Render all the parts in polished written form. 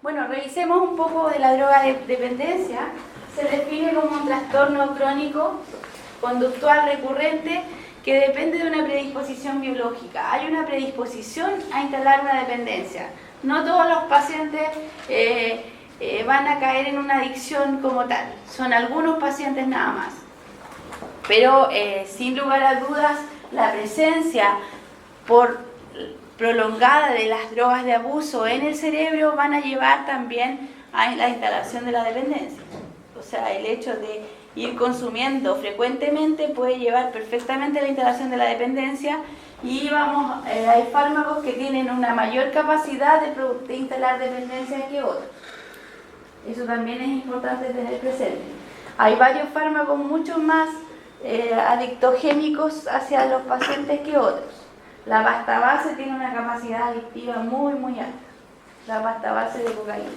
Bueno, revisemos un poco de la drogodependencia. Se define como un trastorno crónico conductual recurrente que depende de una predisposición biológica. Hay una predisposición a instalar una dependencia. No todos los pacientes van a caer en una adicción como tal. Son algunos pacientes nada más. Pero sin lugar a dudas, la presencia prolongada de las drogas de abuso en el cerebro van a llevar también a la instalación de la dependencia. O sea, el hecho de ir consumiendo frecuentemente puede llevar perfectamente a la instalación de la dependencia y hay fármacos que tienen una mayor capacidad de instalar dependencia que otros. Eso también es importante tener presente. Hay varios fármacos mucho más adictogénicos hacia los pacientes que otros. La pasta base tiene una capacidad adictiva muy alta, la pasta base de cocaína.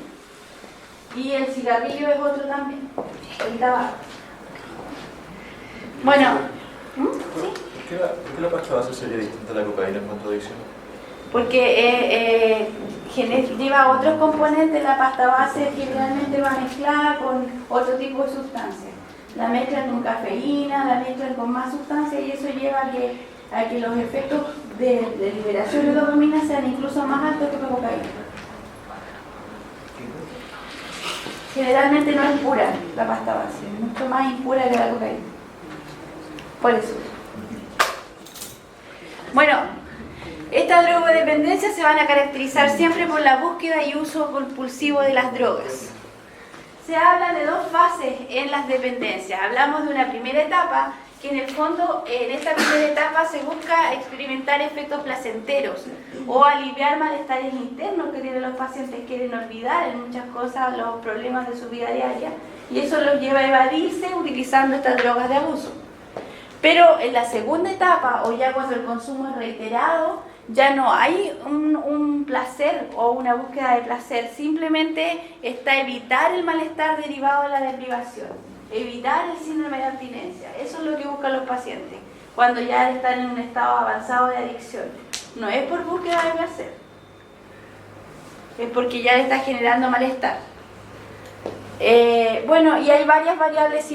Y el cigarrillo es otro también, el tabaco. Bueno, ¿Sí? ¿Por qué la pasta base sería distinta a la cocaína en cuanto a adicción? Porque lleva otros componentes. La pasta base generalmente va mezclada con otro tipo de sustancias. La mezclan con cafeína, la mezclan con más sustancias y eso lleva a que los efectos de liberación de dopamina sean incluso más altos que la cocaína. Generalmente no es pura la pasta base, es mucho más impura que la cocaína. Por eso. Bueno, estas drogodependencias se van a caracterizar siempre por la búsqueda y uso compulsivo de las drogas. Se habla de dos fases en las dependencias. Hablamos de una primera etapa, que en el fondo, en esta primera etapa se busca experimentar efectos placenteros o aliviar malestares internos que tienen los pacientes, quieren olvidar en muchas cosas los problemas de su vida diaria y eso los lleva a evadirse utilizando estas drogas de abuso. Pero en la segunda etapa, o ya cuando el consumo es reiterado, ya no hay un placer o una búsqueda de placer, simplemente está evitar el malestar derivado de la deprivación, evitar el síndrome de abstinencia. Eso es lo que buscan los pacientes cuando ya están en un estado avanzado de adicción. No es por búsqueda de placer, es porque ya le está generando malestar. Bueno, y hay varias variables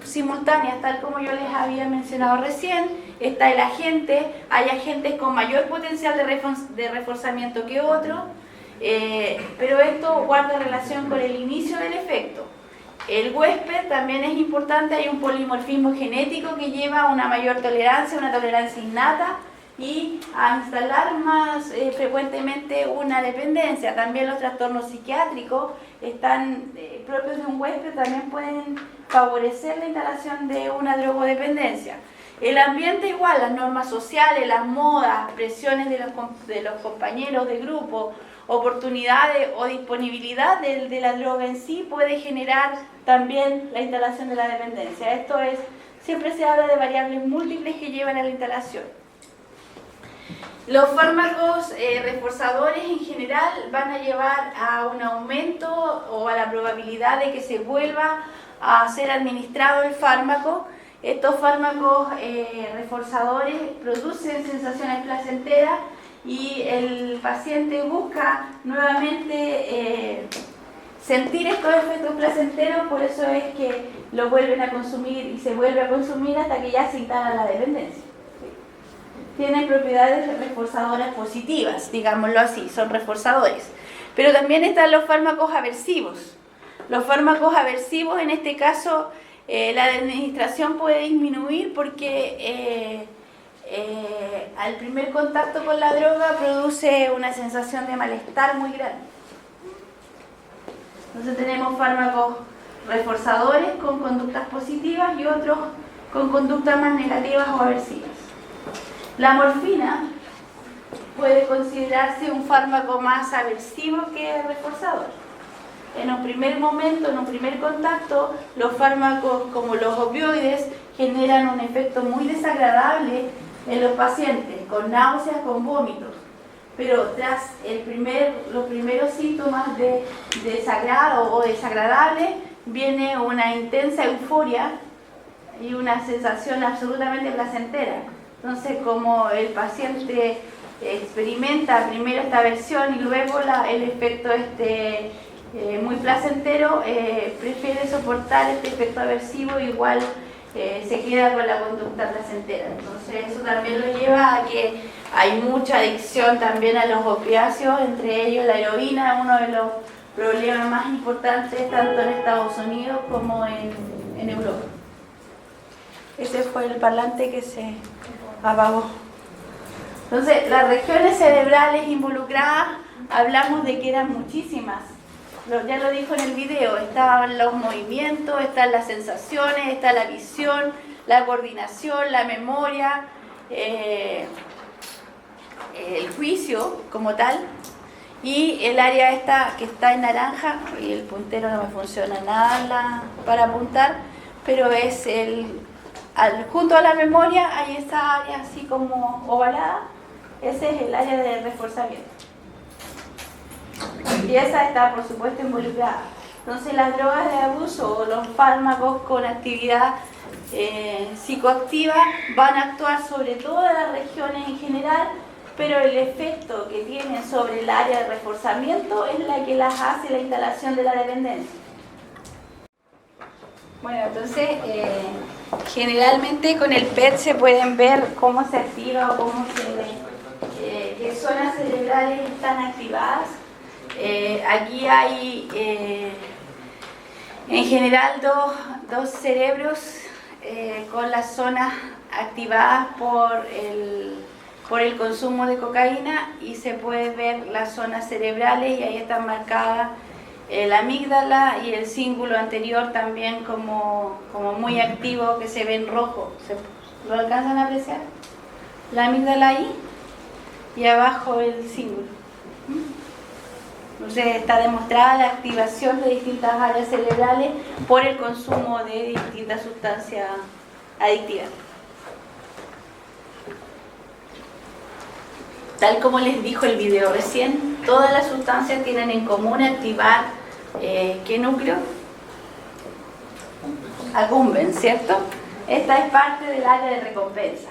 simultáneas, tal como yo les había mencionado recién. Está el agente, hay agentes con mayor potencial de reforzamiento que otros, pero esto guarda relación con el inicio del efecto. El huésped también es importante, hay un polimorfismo genético que lleva a una mayor tolerancia, una tolerancia innata y a instalar más frecuentemente una dependencia. También los trastornos psiquiátricos están propios de un huésped, también pueden favorecer la instalación de una drogodependencia. El ambiente igual, las normas sociales, las modas, presiones de los compañeros de grupo, oportunidades o disponibilidad de la droga en sí puede generar también la instalación de la dependencia. Esto es, siempre se habla de variables múltiples que llevan a la instalación. Los fármacos reforzadores en general van a llevar a un aumento o a la probabilidad de que se vuelva a ser administrado el fármaco. Estos fármacos reforzadores producen sensaciones placenteras y el paciente busca nuevamente sentir estos efectos placenteros, por eso es que lo vuelven a consumir y se vuelve a consumir hasta que ya se instala la dependencia. Tienen propiedades reforzadoras positivas, digámoslo así, son reforzadores. Pero también están los fármacos aversivos. Los fármacos aversivos, en este caso, la administración puede disminuir porque al primer contacto con la droga produce una sensación de malestar muy grande. Entonces tenemos fármacos reforzadores con conductas positivas y otros con conductas más negativas o aversivas. La morfina puede considerarse un fármaco más aversivo que reforzador. En un primer momento, en un primer contacto, los fármacos como los opioides generan un efecto muy desagradable en los pacientes, con náuseas, con vómitos. Pero tras los primeros síntomas de desagrado o desagradable, viene una intensa euforia y una sensación absolutamente placentera. Entonces, como el paciente experimenta primero esta aversión y luego el efecto muy placentero, prefiere soportar este efecto aversivo, igual se queda con la conducta placentera. Entonces eso también lo lleva a que hay mucha adicción también a los opiáceos, entre ellos la heroína, uno de los problemas más importantes tanto en Estados Unidos como en Europa. Ese fue el parlante que se apagó. Entonces, las regiones cerebrales involucradas, hablamos de que eran muchísimas. Ya lo dijo en el video, estaban los movimientos, están las sensaciones, está la visión, la coordinación, la memoria, el juicio como tal, y el área esta que está en naranja, y el puntero no me funciona nada para apuntar, pero es junto a la memoria hay esa área así como ovalada, ese es el área de reforzamiento. Y esa está, por supuesto, involucrada. Entonces, las drogas de abuso o los fármacos con actividad psicoactiva van a actuar sobre todas las regiones en general, pero el efecto que tienen sobre el área de reforzamiento es la que las hace la instalación de la dependencia. Bueno, entonces, generalmente con el PET se pueden ver cómo se activa o cómo qué zonas cerebrales están activadas. Aquí hay en general dos cerebros con las zonas activadas por el consumo de cocaína, y se puede ver las zonas cerebrales y ahí están marcadas la amígdala y el cíngulo anterior también como muy activo, que se ve en rojo. ¿Lo alcanzan a apreciar? La amígdala ahí y abajo el cíngulo. Entonces está demostrada la activación de distintas áreas cerebrales por el consumo de distintas sustancias adictivas. Tal como les dijo el video recién, todas las sustancias tienen en común activar ¿qué núcleo? Accumbens, ¿cierto? Esta es parte del área de recompensa.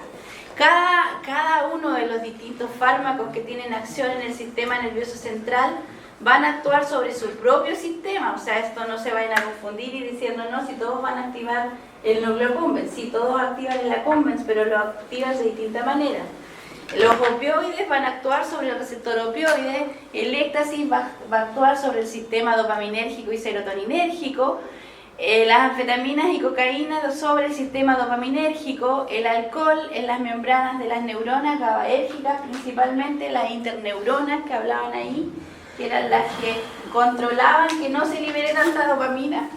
Cada uno de los distintos fármacos que tienen acción en el sistema nervioso central van a actuar sobre su propio sistema, o sea, esto no se vayan a confundir y diciendo, no, si todos van a activar el núcleo accumbens, sí, todos activan el accumbens, pero lo activan de distinta manera. Los opioides van a actuar sobre el receptor opioide, el éxtasis va a actuar sobre el sistema dopaminérgico y serotoninérgico, las anfetaminas y cocaína sobre el sistema dopaminérgico, el alcohol en las membranas de las neuronas GABAérgicas, principalmente las interneuronas que hablaban ahí, que eran las que controlaban que no se libere tanta dopamina.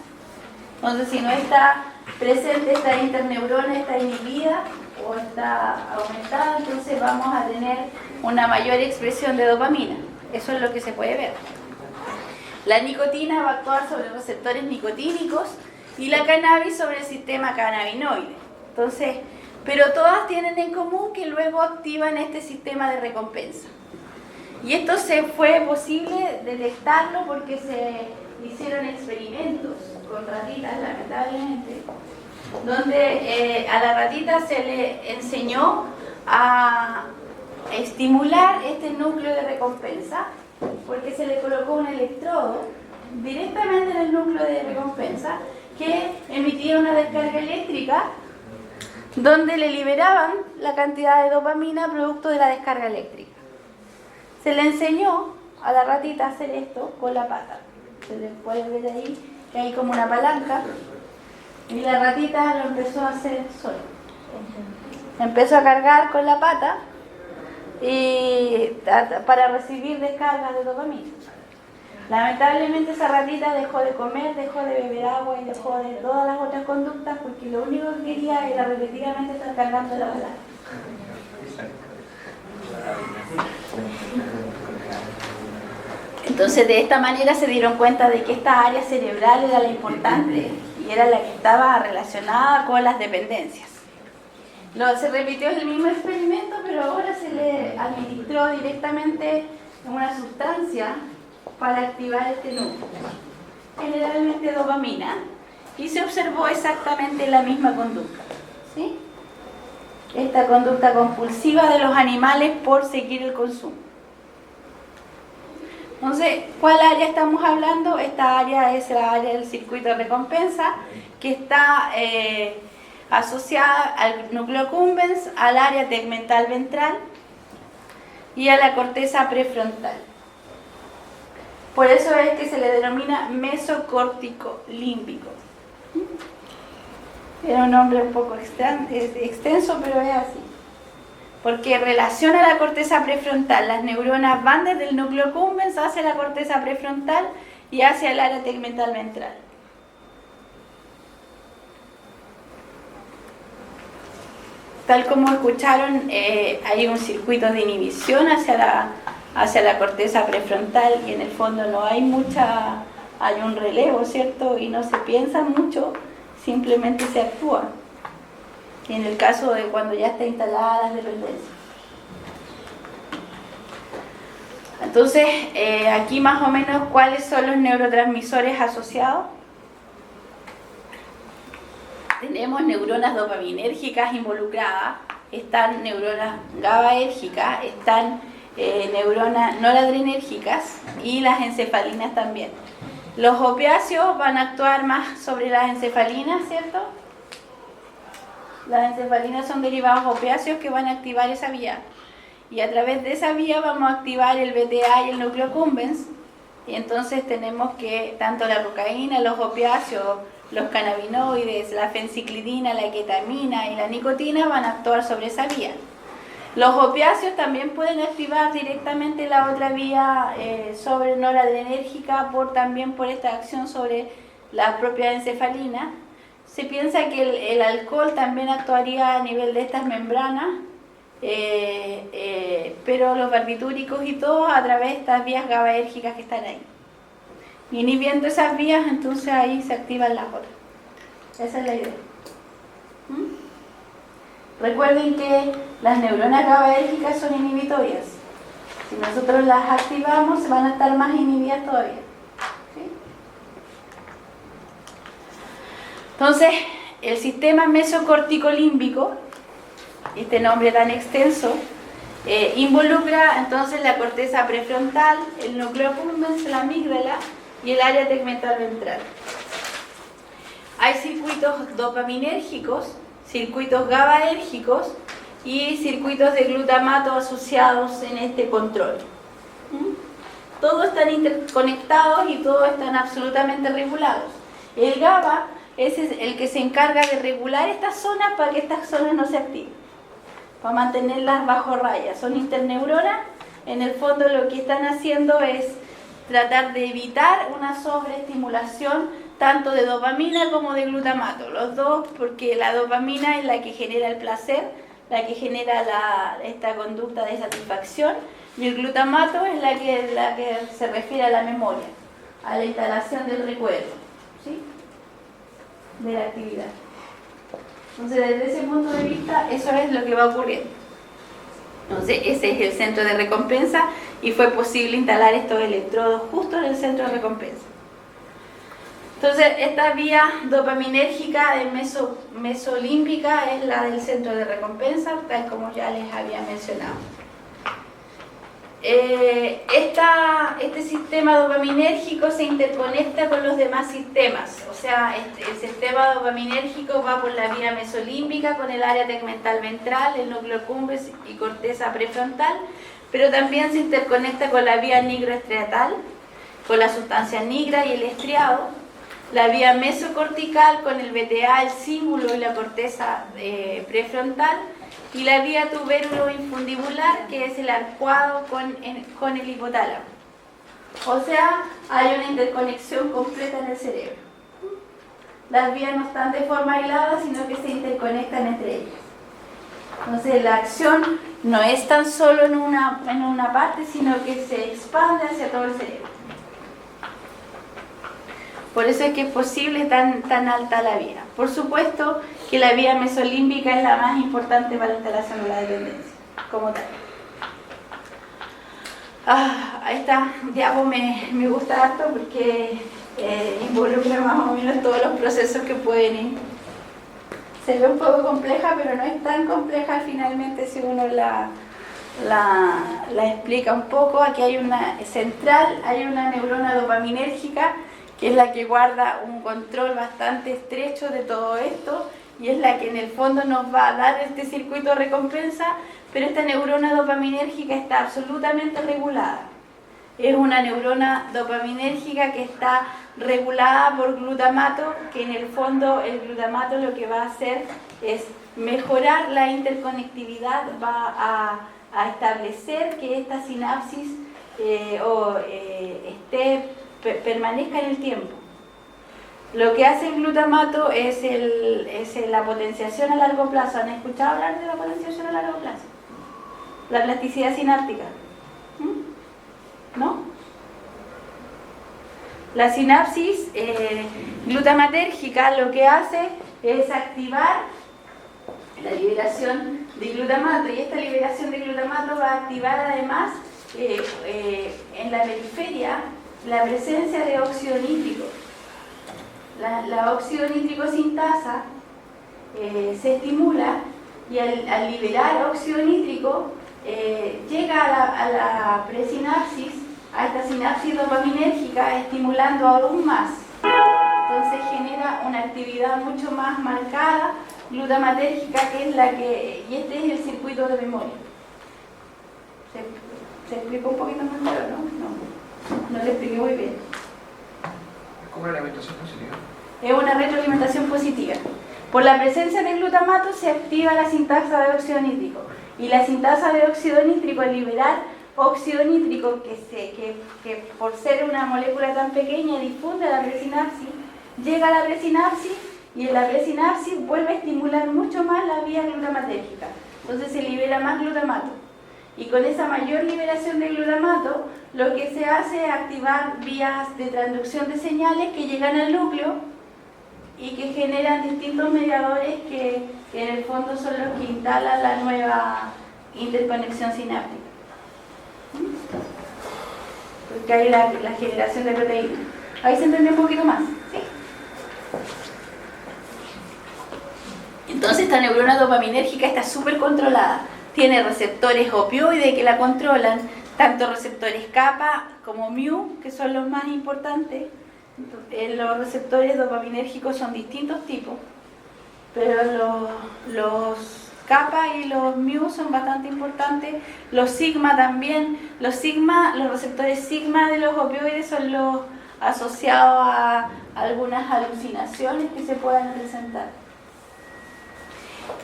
Entonces, si no está presente esta interneurona, está inhibida o está aumentada, entonces vamos a tener una mayor expresión de dopamina. Eso es lo que se puede ver. La nicotina va a actuar sobre receptores nicotínicos y la cannabis sobre el sistema cannabinoide. Entonces, pero todas tienen en común que luego activan este sistema de recompensa. Y esto se fue posible detectarlo porque se hicieron experimentos con ratitas, lamentablemente, donde a la ratita se le enseñó a estimular este núcleo de recompensa, porque se le colocó un electrodo directamente en el núcleo de recompensa que emitía una descarga eléctrica donde le liberaban la cantidad de dopamina producto de la descarga eléctrica. Se le enseñó a la ratita a hacer esto con la pata. Se le puede ver ahí que hay como una palanca, y la ratita lo empezó a hacer sola. Empezó a cargar con la pata para recibir descargas de dopamina. Lamentablemente esa ratita dejó de comer, dejó de beber agua y dejó de todas las otras conductas porque lo único que quería era repetidamente estar cargando la palanca. Entonces de esta manera se dieron cuenta de que esta área cerebral era la importante y era la que estaba relacionada con las dependencias. Se repitió el mismo experimento, pero ahora se le administró directamente una sustancia para activar este núcleo, generalmente dopamina, y se observó exactamente la misma conducta, ¿sí? Esta conducta compulsiva de los animales por seguir el consumo. Entonces, ¿cuál área estamos hablando? Esta área es la área del circuito de recompensa, que está asociada al núcleo accumbens, al área tegmental ventral y a la corteza prefrontal. Por eso es que se le denomina mesocórtico límbico. Era un nombre un poco extenso, pero es así. Porque relaciona la corteza prefrontal. Las neuronas van desde el núcleo accumbens hacia la corteza prefrontal y hacia el área tegmental ventral. Tal como escucharon, hay un circuito de inhibición hacia la corteza prefrontal y en el fondo no hay hay un relevo, ¿cierto? Y no se piensa mucho, simplemente se actúa. En el caso de cuando ya está instalada la dependencia. Entonces, aquí más o menos, ¿cuáles son los neurotransmisores asociados? Tenemos neuronas dopaminérgicas involucradas, están neuronas GABAérgicas, están neuronas noradrenérgicas y las encefalinas también. Los opiáceos van a actuar más sobre las encefalinas, ¿cierto? Las encefalinas son derivados opiáceos que van a activar esa vía. Y a través de esa vía vamos a activar el BTA y el núcleo accumbens. Y entonces tenemos que tanto la cocaína, los opiáceos, los cannabinoides, la fenciclidina, la ketamina y la nicotina van a actuar sobre esa vía. Los opiáceos también pueden activar directamente la otra vía sobre noradrenérgica también por esta acción sobre la propia encefalina. Se piensa que el alcohol también actuaría a nivel de estas membranas, pero los barbitúricos y todo a través de estas vías GABAérgicas que están ahí. Inhibiendo esas vías, entonces ahí se activan las otras. Esa es la idea. Recuerden que las neuronas GABAérgicas son inhibitorias. Si nosotros las activamos, van a estar más inhibidas todavía. Entonces, el sistema mesocórtico-límbico, este nombre tan extenso, involucra entonces la corteza prefrontal, el núcleo accumbens, la amígdala y el área tegmental ventral. Hay circuitos dopaminérgicos, circuitos GABAérgicos y circuitos de glutamato asociados en este control. Todos están interconectados y todos están absolutamente regulados. El GABA es el que se encarga de regular estas zonas para que estas zonas no se activen, para mantenerlas bajo raya. Son interneuronas, en el fondo lo que están haciendo es tratar de evitar una sobreestimulación tanto de dopamina como de glutamato, los dos, porque la dopamina es la que genera el placer, la que genera esta conducta de satisfacción, y el glutamato es la que se refiere a la memoria, a la instalación del recuerdo, ¿sí?, de la actividad. Entonces, desde ese punto de vista, eso es lo que va ocurriendo. Entonces, ese es el centro de recompensa y fue posible instalar estos electrodos justo en el centro de recompensa. Entonces, esta vía dopaminérgica de mesolímbica es la del centro de recompensa, tal como ya les había mencionado. Este sistema dopaminérgico se interconecta con los demás sistemas, o sea, el sistema dopaminérgico va por la vía mesolímbica con el área tegmental ventral, el núcleo accumbens y corteza prefrontal, pero también se interconecta con la vía nigroestriatal, con la sustancia nigra y el estriado, la vía mesocortical con el BTA, el cíngulo y la corteza prefrontal, y la vía tubérulo infundibular, que es el arcuado con el hipotálamo. O sea, hay una interconexión completa en el cerebro. Las vías no están de forma aislada, sino que se interconectan entre ellas. Entonces, la acción no es tan solo en una parte, sino que se expande hacia todo el cerebro. Por eso es que es posible tan alta la vía. Por supuesto que la vía mesolímbica es la más importante para la instalación de la dependencia, como tal. Esta diapo me gusta harto porque involucra más o menos todos los procesos que pueden ir. Se ve un poco compleja, pero no es tan compleja finalmente si uno la la explica un poco. Aquí hay una central, hay una neurona dopaminérgica, que es la que guarda un control bastante estrecho de todo esto, y es la que en el fondo nos va a dar este circuito de recompensa, pero esta neurona dopaminérgica está absolutamente regulada. Es una neurona dopaminérgica que está regulada por glutamato, que en el fondo el glutamato lo que va a hacer es mejorar la interconectividad, va a establecer que esta sinapsis permanezca en el tiempo. Lo que hace el glutamato es la potenciación a largo plazo. ¿Han escuchado hablar de la potenciación a largo plazo? La plasticidad sináptica. ¿No? La sinapsis glutamatérgica lo que hace es activar la liberación de glutamato, y esta liberación de glutamato va a activar además en la periferia la presencia de óxido nítrico. La óxido nítrico sintasa se estimula, y al liberar óxido nítrico llega a la presinapsis, a esta sinapsis dopaminérgica, estimulando aún más. Entonces genera una actividad mucho más marcada, glutamatérgica, que es y este es el circuito de memoria. ¿Se explicó un poquito mejor, no? No le expliqué muy bien. ¿Es como una alimentación positiva? Es una retroalimentación positiva. Por la presencia de glutamato se activa la sintasa de óxido nítrico. Y la sintasa de óxido nítrico, al liberar óxido nítrico, que por ser una molécula tan pequeña difunde a la presinapsis, llega a la presinapsis, y en la presinapsis vuelve a estimular mucho más la vía glutamatérgica. Entonces se libera más glutamato. Y con esa mayor liberación de glutamato, lo que se hace es activar vías de transducción de señales que llegan al núcleo y que generan distintos mediadores que en el fondo son los que instalan la nueva interconexión sináptica. Porque hay la generación de proteínas. Ahí se entendió un poquito más, ¿sí? Entonces esta neurona dopaminérgica está súper controlada. Tiene receptores opioides que la controlan, tanto receptores kappa como mu, que son los más importantes. Los receptores dopaminérgicos son distintos tipos, pero los kappa y los mu son bastante importantes. Los sigma también. Los receptores sigma de los opioides son los asociados a algunas alucinaciones que se puedan presentar.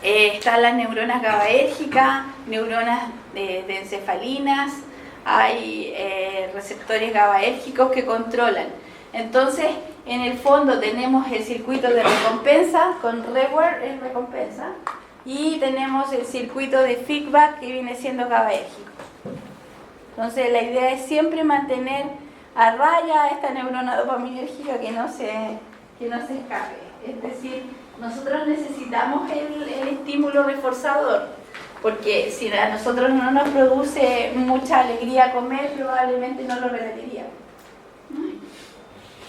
Están las neuronas GABAérgicas, neuronas de encefalinas. Hay receptores GABAérgicos que controlan. Entonces, en el fondo tenemos el circuito de recompensa, con reward es recompensa, y tenemos el circuito de feedback, que viene siendo GABAérgico. Entonces la idea es siempre mantener a raya esta neurona dopaminérgica, que no se escape. Es decir, nosotros necesitamos el estímulo reforzador, porque si a nosotros no nos produce mucha alegría comer, probablemente no lo repetiríamos.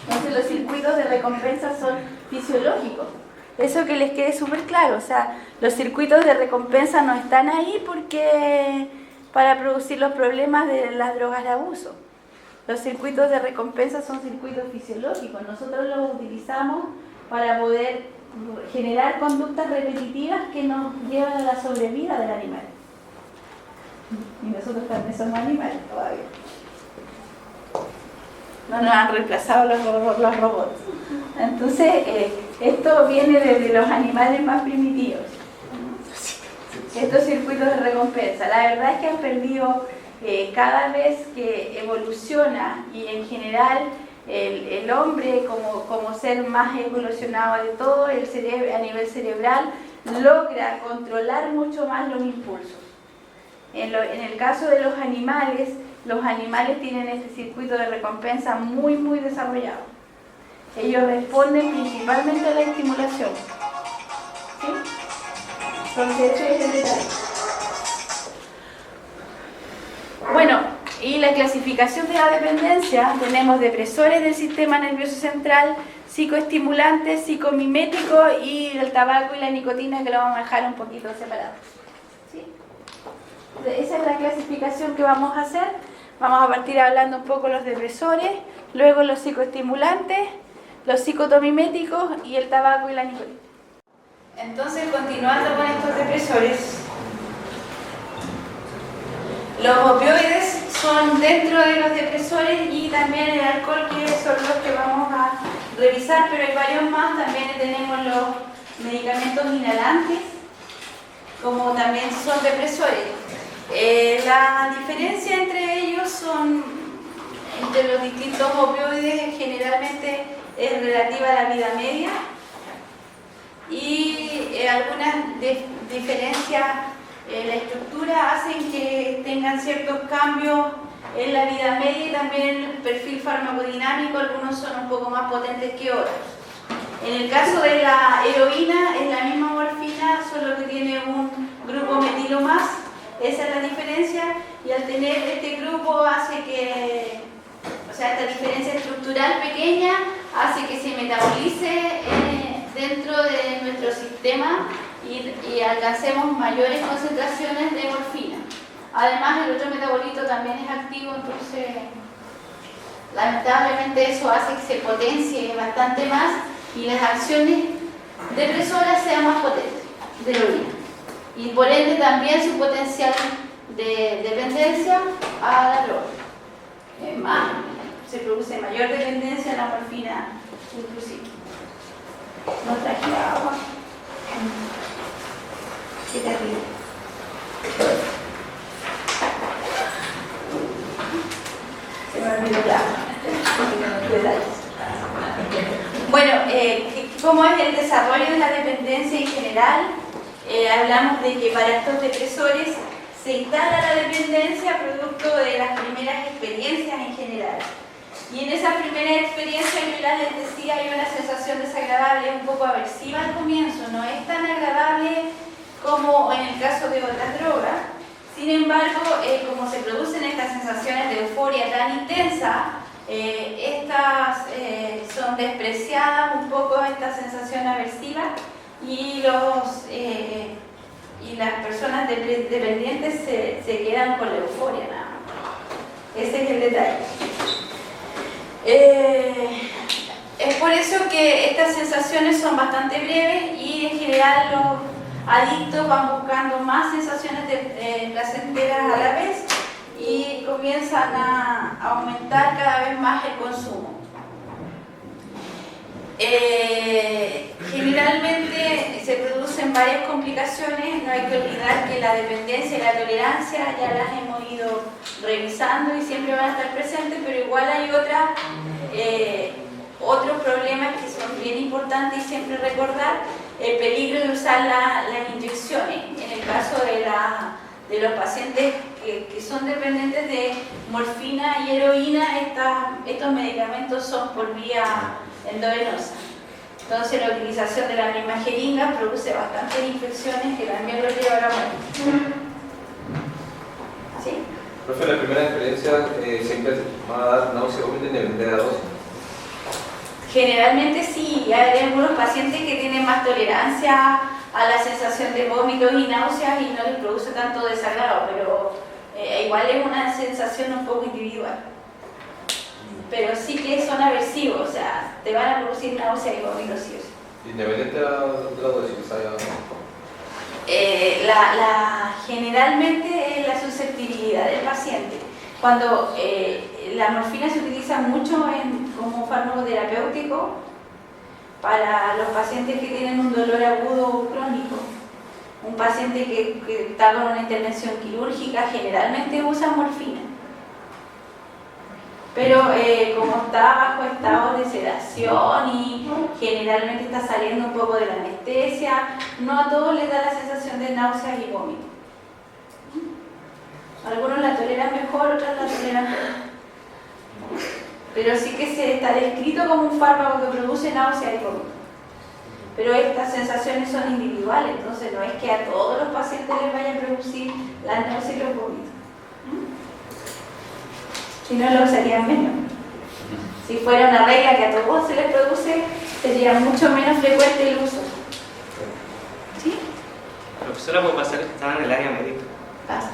Entonces los circuitos de recompensa son fisiológicos. Eso que les quede súper claro. O sea, los circuitos de recompensa no están ahí para producir los problemas de las drogas de abuso. Los circuitos de recompensa son circuitos fisiológicos. Nosotros los utilizamos para poder generar conductas repetitivas que nos llevan a la sobrevida del animal. Y nosotros también somos animales todavía. No nos han reemplazado los robots. Entonces, esto viene desde los animales más primitivos. Estos circuitos de recompensa, la verdad es que han perdido cada vez que evoluciona, y en general el hombre como ser más evolucionado de todo, a nivel cerebral, logra controlar mucho más los impulsos. En el caso de los animales tienen este circuito de recompensa muy, muy desarrollado. Ellos responden principalmente a la estimulación. ¿Sí? Entonces, eso es el detalle. Bueno, y la clasificación de la dependencia: tenemos depresores del sistema nervioso central, psicoestimulantes, psicomiméticos, y el tabaco y la nicotina, que lo vamos a dejar un poquito separados. ¿Sí? Esa es la clasificación que vamos a hacer. Vamos a partir hablando un poco los depresores, luego los psicoestimulantes, los psicotomiméticos y el tabaco y la nicotina. Entonces, continuando con estos depresores, los opioides son dentro de los depresores y también el alcohol, que son los que vamos a revisar, pero hay varios más. También tenemos los medicamentos inhalantes, como también son depresores. La diferencia entre ellos son, entre los distintos opioides, generalmente es relativa a la vida media, y algunas diferencias en la estructura hacen que tengan ciertos cambios en la vida media y también en el perfil farmacodinámico. Algunos son un poco más potentes que otros. En el caso de la heroína, es la misma morfina, solo que tiene un grupo metilo más. Esa es la diferencia, y al tener este grupo hace que, o sea, esta diferencia estructural pequeña hace que se metabolice dentro de nuestro sistema y alcancemos mayores concentraciones de morfina. Además, el otro metabolito también es activo, entonces lamentablemente eso hace que se potencie bastante más y las acciones depresoras sean más potentes de la orina. Y por ende también su potencial de dependencia a la droga. Se produce mayor dependencia a la morfina inclusive. No traje agua. Qué terrible. Se me olvidó el agua. Bueno, ¿cómo es el desarrollo de la dependencia en general? Hablamos de que para estos depresores se instala la dependencia producto de las primeras experiencias en general. Y en esa primera experiencia, yo ya les decía, hay una sensación desagradable, un poco aversiva al comienzo, no es tan agradable como en el caso de otras drogas. Sin embargo, como se producen estas sensaciones de euforia tan intensa, estas son despreciadas un poco, esta sensación aversiva, y las personas dependientes se quedan con la euforia nada más. Ese es el detalle. Es por eso que estas sensaciones son bastante breves y en general los adictos van buscando más sensaciones placenteras a la vez y comienzan a aumentar cada vez más el consumo. Generalmente se producen varias complicaciones. No hay que olvidar que la dependencia y la tolerancia ya las hemos ido revisando y siempre van a estar presentes, pero igual hay otros problemas que son bien importantes y siempre recordar el peligro de usar las inyecciones. En el caso de los pacientes que son dependientes de morfina y heroína, estos medicamentos son por vía endovenosa. Entonces la utilización de la misma jeringa produce bastantes infecciones que también lo llevan a la muerte. ¿Sí? Profe, la primera experiencia siempre va a dar náusea, vómito independiente de la dosis. Generalmente sí, hay algunos pacientes que tienen más tolerancia a la sensación de vómitos y náuseas y no les produce tanto desagrado, pero igual es una sensación un poco individual. Pero sí que son aversivos, o sea, te van a producir náuseas y vómitos sí o sí. Independiente de la dosis, generalmente es la susceptibilidad del paciente. Cuando la morfina se utiliza mucho como fármaco terapéutico para los pacientes que tienen un dolor agudo o crónico. Un paciente que está con una intervención quirúrgica generalmente usa morfina. Pero como está bajo estado de sedación y generalmente está saliendo un poco de la anestesia, no a todos les da la sensación de náuseas y vómitos. Algunos la toleran mejor, otros la toleran peor. Pero sí que se está descrito como un fármaco que produce náuseas y vómitos. Pero estas sensaciones son individuales, entonces no es que a todos los pacientes les vaya a producir la náusea y los vómitos. Si no, lo usarían menos. Si fuera una regla que a todos se les produce, sería mucho menos frecuente el uso. ¿Sí? Profesora, ¿puede pasar que estaba en el área médica? Pasa.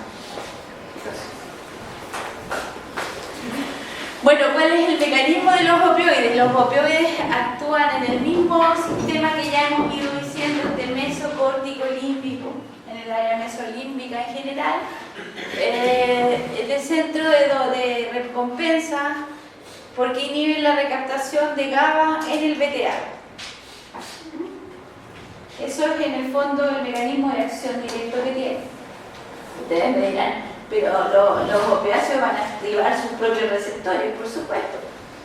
Bueno, ¿cuál es el mecanismo de los opioides? Los opioides actúan en el mismo sistema que ya hemos ido diciendo, este mesocórtico límbico, en el área mesolímbica en general, el centro de recompensa, porque inhiben la recaptación de GABA en el BTA. Eso es en el fondo el mecanismo de acción directo que tiene. Ustedes me dirán, pero los opiáceos van a activar sus propios receptores, por supuesto.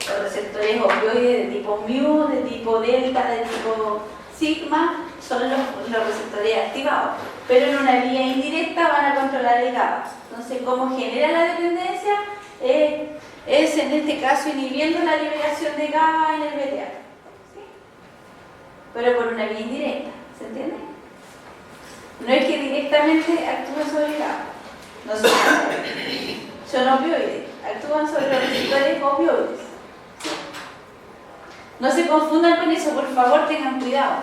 Los receptores opioides de tipo mu, de tipo delta, de tipo sigma, son los receptores activados. Pero en una vía indirecta van a controlar el GABA. Entonces, ¿cómo genera la dependencia? Es en este caso inhibiendo la liberación de GABA en el BTA. ¿Sí? Pero por una vía indirecta, ¿se entiende? No es que directamente actúen sobre el GABA. No son opioides, actúan sobre los receptores opioides. ¿Sí? No se confundan con eso, por favor tengan cuidado,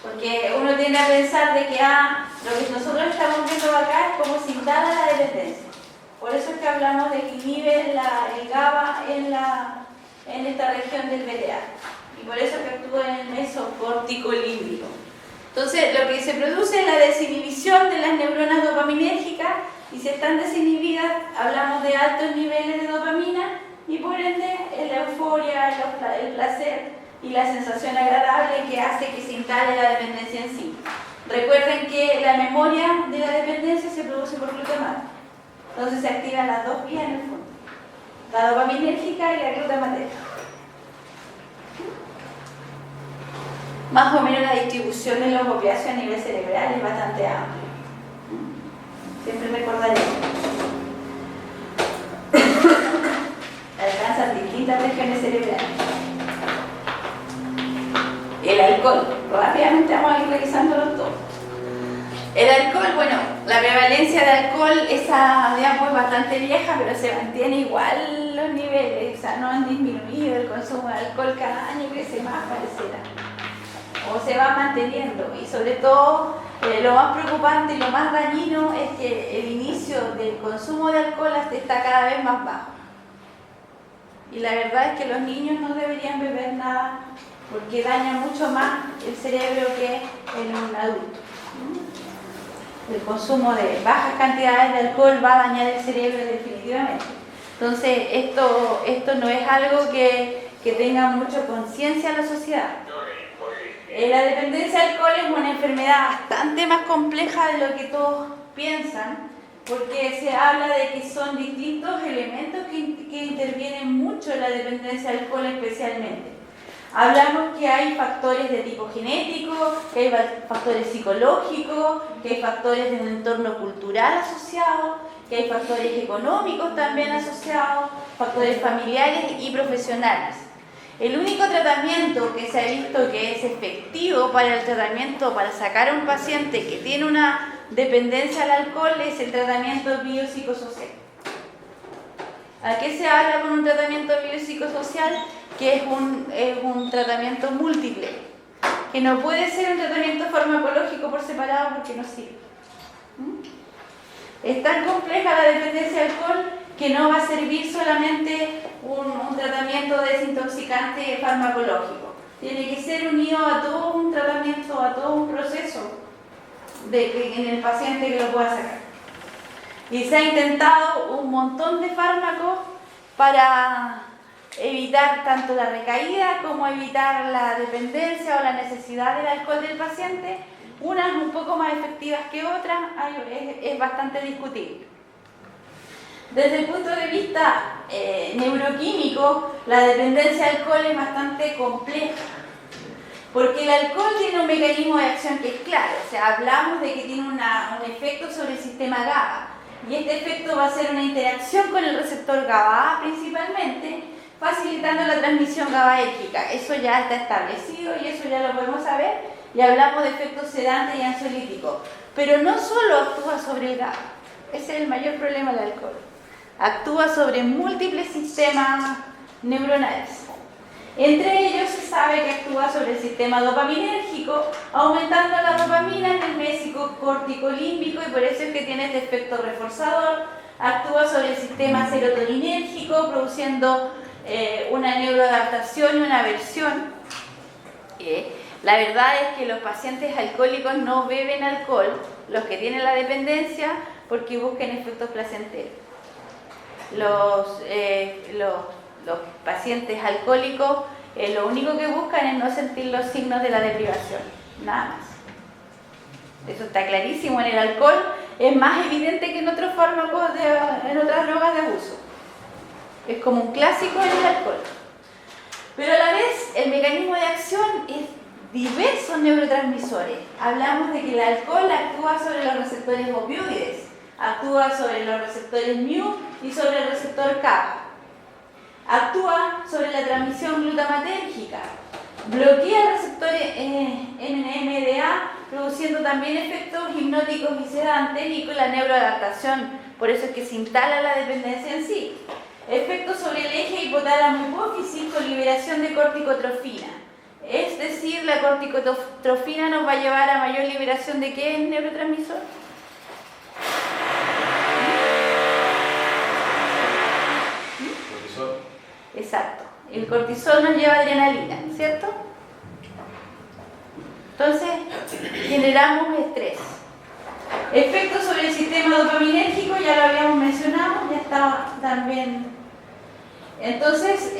porque uno tiende a pensar de que lo que nosotros estamos viendo acá es como se instala la dependencia. Por eso es que hablamos de que inhibe el GABA en esta región del BTA, y por eso es que actúa en el mesocórtico límbico. Entonces, lo que se produce es la desinhibición de las neuronas dopaminérgicas, y si están desinhibidas, hablamos de altos niveles de dopamina, y por ende es la euforia, el placer y la sensación agradable que hace que se instale la dependencia en sí. Recuerden que la memoria de la dependencia se produce por glutamato. Entonces se activan las dos vías en el fondo, la dopaminérgica y la glutamatérgica. Más o menos la distribución de los opiáceos a nivel cerebral es bastante amplia. Siempre recordaré. Alcanzan distintas regiones cerebrales. El alcohol. Rápidamente vamos a ir revisándolo todo. El alcohol, bueno, la prevalencia de alcohol, esa digamos es bastante vieja, pero se mantiene igual los niveles, o sea, no han disminuido el consumo de alcohol, cada año crece más, pareciera. O se va manteniendo, y sobre todo lo más preocupante y lo más dañino es que el inicio del consumo de alcohol está cada vez más bajo. Y la verdad es que los niños no deberían beber nada porque daña mucho más el cerebro que en un adulto. El consumo de bajas cantidades de alcohol va a dañar el cerebro definitivamente. Entonces esto no es algo que tenga mucha conciencia la sociedad. La dependencia al alcohol es una enfermedad bastante más compleja de lo que todos piensan, porque se habla de que son distintos elementos que intervienen mucho en la dependencia al alcohol especialmente. Hablamos que hay factores de tipo genético, que hay factores psicológicos, que hay factores de un entorno cultural asociado, que hay factores económicos también asociados, factores familiares y profesionales. El único tratamiento que se ha visto que es efectivo para el tratamiento, para sacar a un paciente que tiene una dependencia al alcohol, es el tratamiento biopsicosocial. ¿A qué se habla con un tratamiento biopsicosocial? Que es un tratamiento múltiple, que no puede ser un tratamiento farmacológico por separado porque no sirve. Es tan compleja la dependencia al alcohol que no va a servir solamente un tratamiento desintoxicante farmacológico. Tiene que ser unido a todo un tratamiento, a todo un proceso en el paciente que lo pueda sacar. Y se ha intentado un montón de fármacos para evitar tanto la recaída como evitar la dependencia o la necesidad del alcohol del paciente. Unas un poco más efectivas que otras, es bastante discutible. Desde el punto de vista neuroquímico, la dependencia al alcohol es bastante compleja, porque el alcohol tiene un mecanismo de acción que es claro, o sea, hablamos de que tiene un efecto sobre el sistema GABA, y este efecto va a ser una interacción con el receptor GABA principalmente, facilitando la transmisión GABAérgica. Eso ya está establecido y eso ya lo podemos saber, y hablamos de efectos sedantes y ansiolíticos, pero no solo actúa sobre el GABA, ese es el mayor problema del alcohol. Actúa sobre múltiples sistemas neuronales. Entre ellos se sabe que actúa sobre el sistema dopaminérgico, aumentando la dopamina en el mesocórtico límbico, y por eso es que tiene este efecto reforzador. Actúa sobre el sistema serotoninérgico, produciendo una neuroadaptación y una aversión. La verdad es que los pacientes alcohólicos no beben alcohol, los que tienen la dependencia, porque buscan efectos placenteros. Los pacientes alcohólicos lo único que buscan es no sentir los signos de la deprivación, nada más. Eso está clarísimo. En el alcohol es más evidente que en otros fármacos, en otras drogas de abuso. Es como un clásico en el alcohol. Pero a la vez el mecanismo de acción es diversos neurotransmisores. Hablamos de que el alcohol actúa sobre los receptores opioides, actúa sobre los receptores mu y sobre el receptor kappa. Actúa sobre la transmisión glutamatérgica, bloquea el receptor NMDA, produciendo también efectos hipnóticos y sedantes y con la neuroadaptación. Por eso es que se instala la dependencia en sí. Efectos sobre el eje hipotálamo-hipófisis con liberación de corticotrofina. Es decir, la corticotrofina nos va a llevar a mayor liberación de ¿qué neurotransmisor? Cortisol. Exacto. El cortisol nos lleva a adrenalina, ¿cierto? Entonces, generamos estrés. Efectos sobre el sistema dopaminérgico, ya lo habíamos mencionado, ya estaba también. Entonces,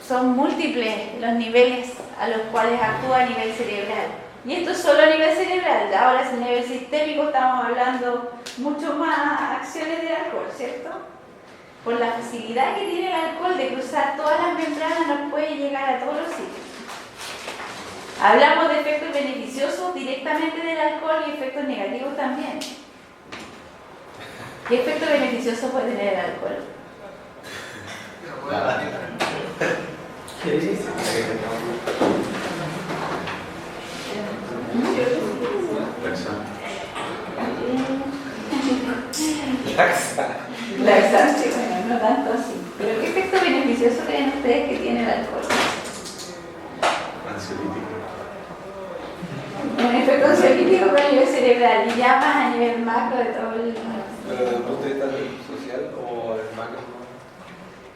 son múltiples los niveles a los cuales actúa a nivel cerebral. Y esto es solo a nivel cerebral. Ahora, a nivel sistémico, estamos hablando mucho más acciones del alcohol, ¿cierto? Por la facilidad que tiene el alcohol de cruzar todas las membranas, nos puede llegar a todos los sitios. Hablamos de efectos beneficiosos directamente del alcohol y efectos negativos también. ¿Qué efecto beneficioso puede tener el alcohol? ¿Qué dices? Laxante, bueno, no tanto así. Pero ¿qué efecto beneficioso creen ustedes que tiene el alcohol? Ansiolítico. Un efecto ansiolítico a nivel cerebral y ya más a nivel macro de todo el... ¿Pero desde el punto de vista social o el macro?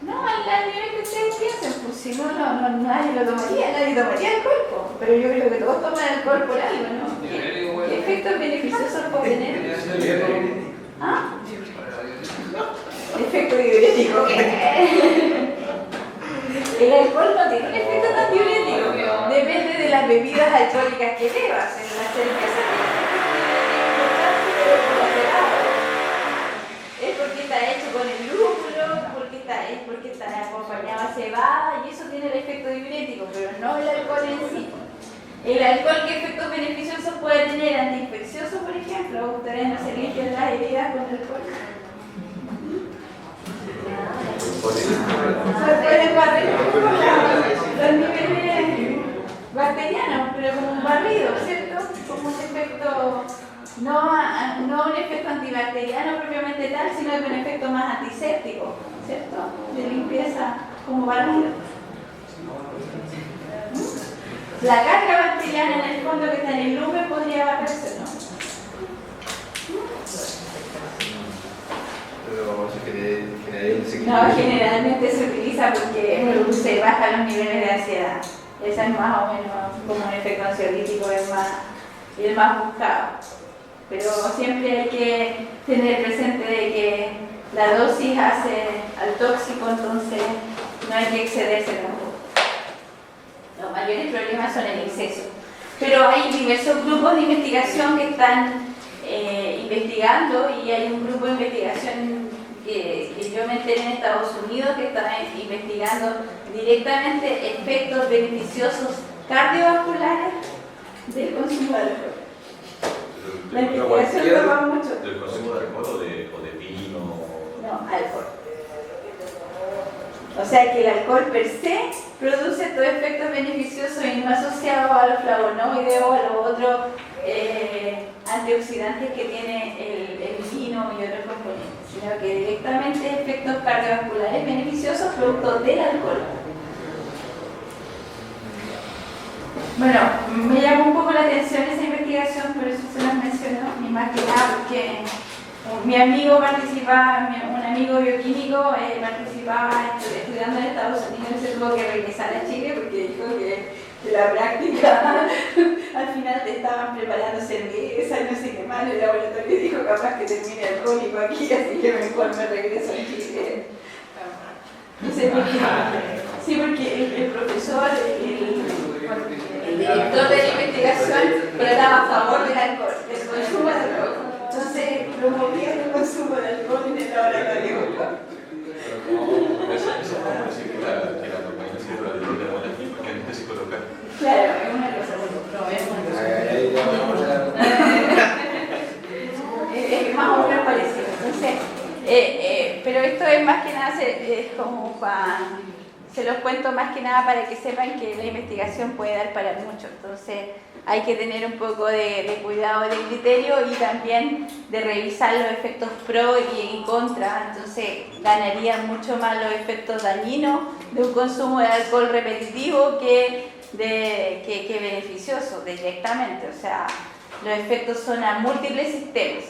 No, al nivel que ustedes piensen, pues si no, nadie lo tomaría, nadie tomaría alcohol, pues. Pero yo creo que todos toman alcohol por algo, ¿no? ¿Qué efectos beneficiosos puede tener? ¿Ah? Efecto diurético. El alcohol no tiene un efecto tan diurético. Depende de las bebidas alcohólicas que bebas. En la cerveza tiene un efecto importante, pero colateral. Es porque está hecho con el lúpulo, es porque está acompañado a cebada y eso tiene el efecto diurético, pero no el alcohol en sí. El alcohol, ¿qué efectos beneficiosos puede tener? Antiinfeccioso, por ejemplo. Ustedes no se limpian las heridas con alcohol. Pueden barrer los niveles bacterianos, pero como un barrido, ¿cierto? Como un efecto, no un efecto antibacteriano propiamente tal, sino que un efecto más antiséptico, ¿cierto? De limpieza como barrido. La carga bacteriana en el fondo que está en el lumen podría barrerse, ¿no? Pero No, generalmente se utiliza porque se bajan los niveles de ansiedad. Esa es más o menos como un efecto ansiolítico, es el más buscado. Pero siempre hay que tener presente de que la dosis hace al tóxico, entonces no hay que excederse tampoco. Los mayores problemas son el exceso. Pero hay diversos grupos de investigación que están investigando y hay un grupo de investigación que yo me enteré en Estados Unidos que está investigando directamente efectos beneficiosos cardiovasculares del consumo de alcohol. La investigación toma mucho. ¿Del consumo de alcohol o de vino? No, alcohol. O sea que el alcohol per se produce estos efectos beneficiosos y no asociados a los flavonoides o a los otros antioxidantes que tiene el vino y otros componentes, sino que directamente efectos cardiovasculares beneficiosos producto del alcohol. Bueno, me llamó un poco la atención esa investigación, por eso se las menciono, ni más que nada porque Mi amigo participaba, un amigo bioquímico participaba estudiando en Estados Unidos y se tuvo que regresar a Chile porque dijo que la práctica al final te estaban preparando cerveza y no sé qué más. El laboratorio dijo capaz que termine alcohólico aquí, así que mejor me regreso a Chile. No sé por qué. Sí, porque el profesor, el director de la investigación, estaba a favor del alcohol, del consumo de alcohol. Entonces promovía el consumo de alcohol en el laboratorio. Eso es como decir que la cocaína sirve de buena porque hay que psicóloga. Claro, es una cosa muy es más o menos parecido. Entonces, pero esto es más que nada, es como se los cuento más que nada para que sepan que la investigación puede dar para mucho. Entonces, hay que tener un poco de cuidado de criterio y también de revisar los efectos pro y en contra. Entonces, ganarían mucho más los efectos dañinos de un consumo de alcohol repetitivo que beneficioso directamente. O sea, los efectos son a múltiples sistemas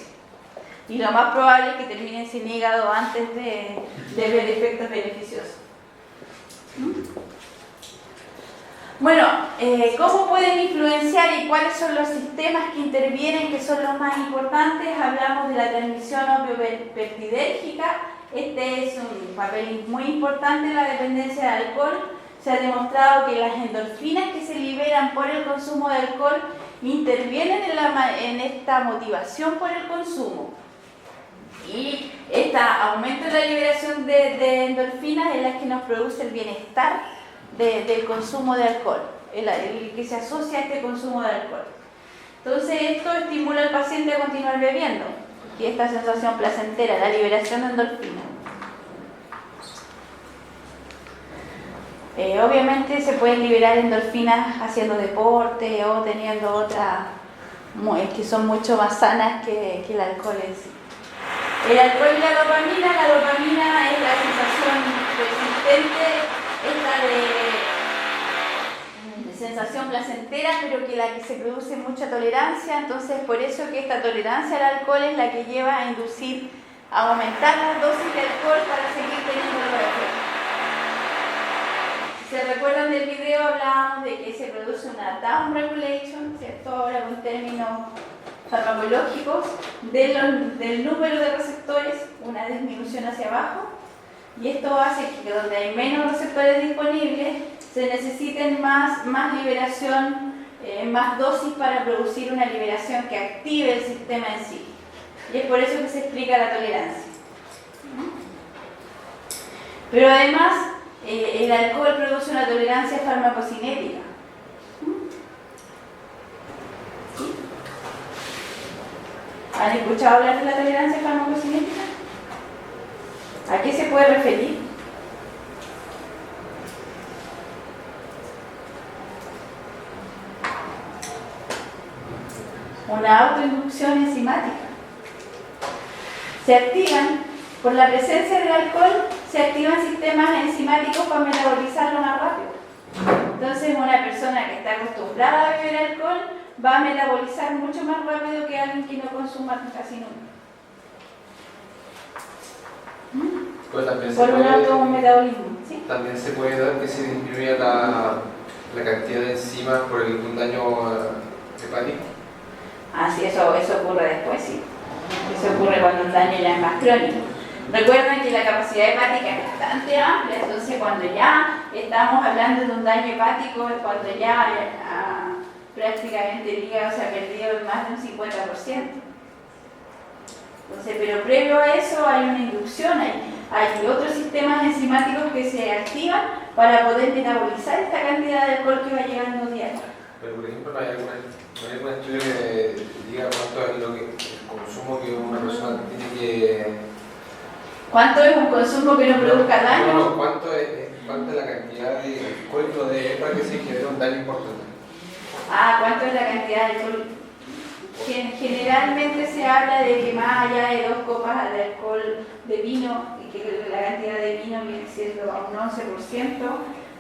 y lo más probable es que terminen sin hígado antes de ver efectos beneficiosos. Bueno, ¿cómo pueden influenciar y cuáles son los sistemas que intervienen, que son los más importantes? Hablamos de la transmisión opioidérgica. Este es un papel muy importante en la dependencia de alcohol. Se ha demostrado que las endorfinas que se liberan por el consumo de alcohol intervienen en esta motivación por el consumo. Y este aumento de la liberación de endorfinas es la que nos produce el bienestar del consumo de alcohol, el que se asocia a este consumo de alcohol. Entonces esto estimula al paciente a continuar bebiendo y esta sensación placentera, la liberación de endorfinas. Obviamente se pueden liberar endorfinas haciendo deporte o teniendo otras que son mucho más sanas que el alcohol en sí. El alcohol y la dopamina es la sensación persistente, esta de sensación placentera, pero que la que se produce mucha tolerancia. Entonces por eso que esta tolerancia al alcohol es la que lleva a inducir a aumentar las dosis de alcohol para seguir teniendo los efectos. Si se recuerdan del video, hablábamos de que se produce una down regulation, ¿cierto? Ahora con términos farmacológicos del número de receptores, una disminución hacia abajo, y esto hace que donde hay menos receptores disponibles se necesiten más liberación, más dosis para producir una liberación que active el sistema en sí, y es por eso que se explica la tolerancia. Pero además el alcohol produce una tolerancia farmacocinética. ¿Han escuchado hablar de la tolerancia farmacocinética? ¿A qué se puede referir? Una autoinducción enzimática. Se activan, por la presencia del alcohol, se activan sistemas enzimáticos para metabolizarlo más rápido. Entonces, una persona que está acostumbrada a beber alcohol va a metabolizar mucho más rápido que alguien que no consuma casi nunca. Pues también por un autometabolismo, ¿sí? También se puede dar que se disminuya la cantidad de enzimas por un daño hepático. Ah, sí, eso ocurre después, sí. Eso ocurre cuando el daño ya es más crónico. Recuerden que la capacidad hepática es bastante amplia, entonces cuando ya estamos hablando de un daño hepático es cuando ya prácticamente el hígado se ha perdido más de un 50%. Entonces, pero previo a eso hay una inducción, hay otros sistemas enzimáticos que se activan para poder metabolizar esta cantidad de alcohol que va llegando diario. Pero por ejemplo, no hay algún estudio que diga cuánto es el consumo que una persona tiene que... ¿Cuánto es un consumo que no produzca daño? No, ¿cuánto es la cantidad de alcohol de para que se genere un daño importante? ¿Cuánto es la cantidad de alcohol? Generalmente se habla de que más allá de 2 copas de alcohol de vino, y que la cantidad de vino viene siendo a un 11%,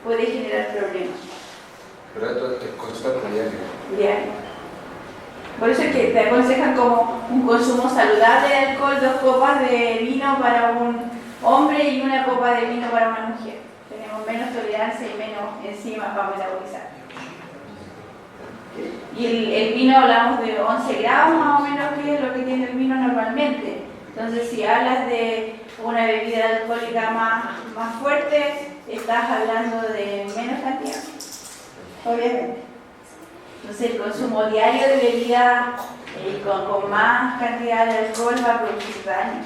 puede generar problemas. Pero esto es constante diario. Diario. Por eso es que te aconsejan como un consumo saludable de alcohol, 2 copas de vino para un hombre y 1 copa de vino para una mujer. Tenemos menos tolerancia y menos enzimas para metabolizar. Y el vino hablamos de 11 grados más o menos, que es lo que tiene el vino normalmente. Entonces si hablas de una bebida alcohólica más fuerte, estás hablando de menos cantidad, obviamente. Entonces el consumo diario de bebida con más cantidad de alcohol va a producir daño,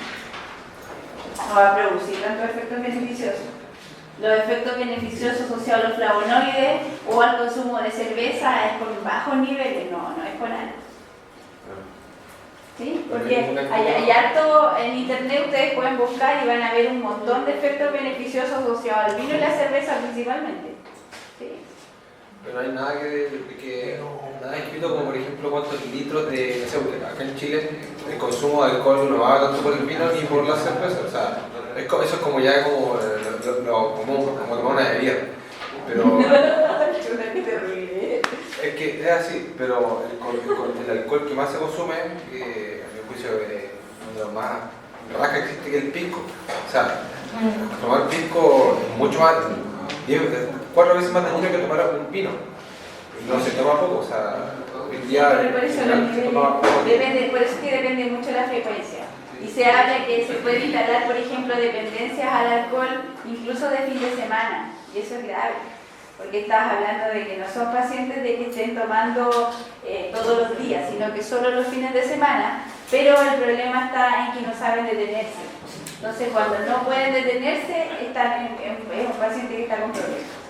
no va a producir tantos efectos beneficiosos. Los efectos beneficiosos asociados a los flavonoides o al consumo de cerveza es con bajos niveles, no es con alto. ¿Sí? Porque hay harto en internet, ustedes pueden buscar y van a ver un montón de efectos beneficiosos asociados al vino y la cerveza principalmente. ¿Sí? Pero no hay nada nada escrito como por ejemplo cuántos litros de, no sé, acá en Chile el consumo de alcohol no va tanto por el vino ni por la cerveza, o sea, eso es como ya como lo común, como tomar una bebida, pero es que es así, pero el alcohol que más se consume, a mi juicio es uno de los más rajas que existe, que el pisco, o sea, tomar pisco es mucho más, 4 veces más dañino que tomar un vino. No se toma poco, o sea, hoy día por eso es que depende mucho de la frecuencia. Y se habla que se puede instalar, por ejemplo, dependencias al alcohol incluso de fin de semana. Y eso es grave, porque estás hablando de que no son pacientes de que estén tomando todos los días, sino que solo los fines de semana. Pero el problema está en que no saben detenerse. Entonces, cuando no pueden detenerse, es un paciente que está con problemas.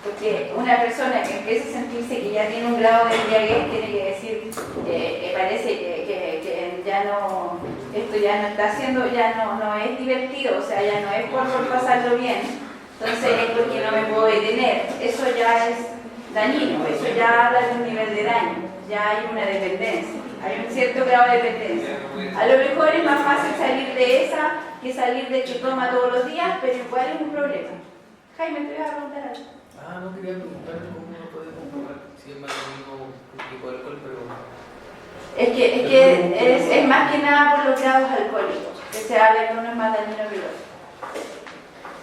Porque una persona que empieza a sentirse que ya tiene un grado de embriaguez tiene que decir, parece que ya no, esto ya no está haciendo, ya no es divertido, o sea, ya no es por pasarlo bien, entonces es porque no me puedo detener. Eso ya es dañino, eso ya habla de un nivel de daño, ya hay una dependencia, hay un cierto grado de dependencia. A lo mejor es más fácil salir de esa que salir de que toma todos los días, pero igual es un problema. Jaime, te voy a preguntar algo. No quería preguntar cómo uno puede comprobar si es más dañino un tipo de alcohol, pero... Es más que nada por los grados alcohólicos, que se habla que uno es más dañino que el otro.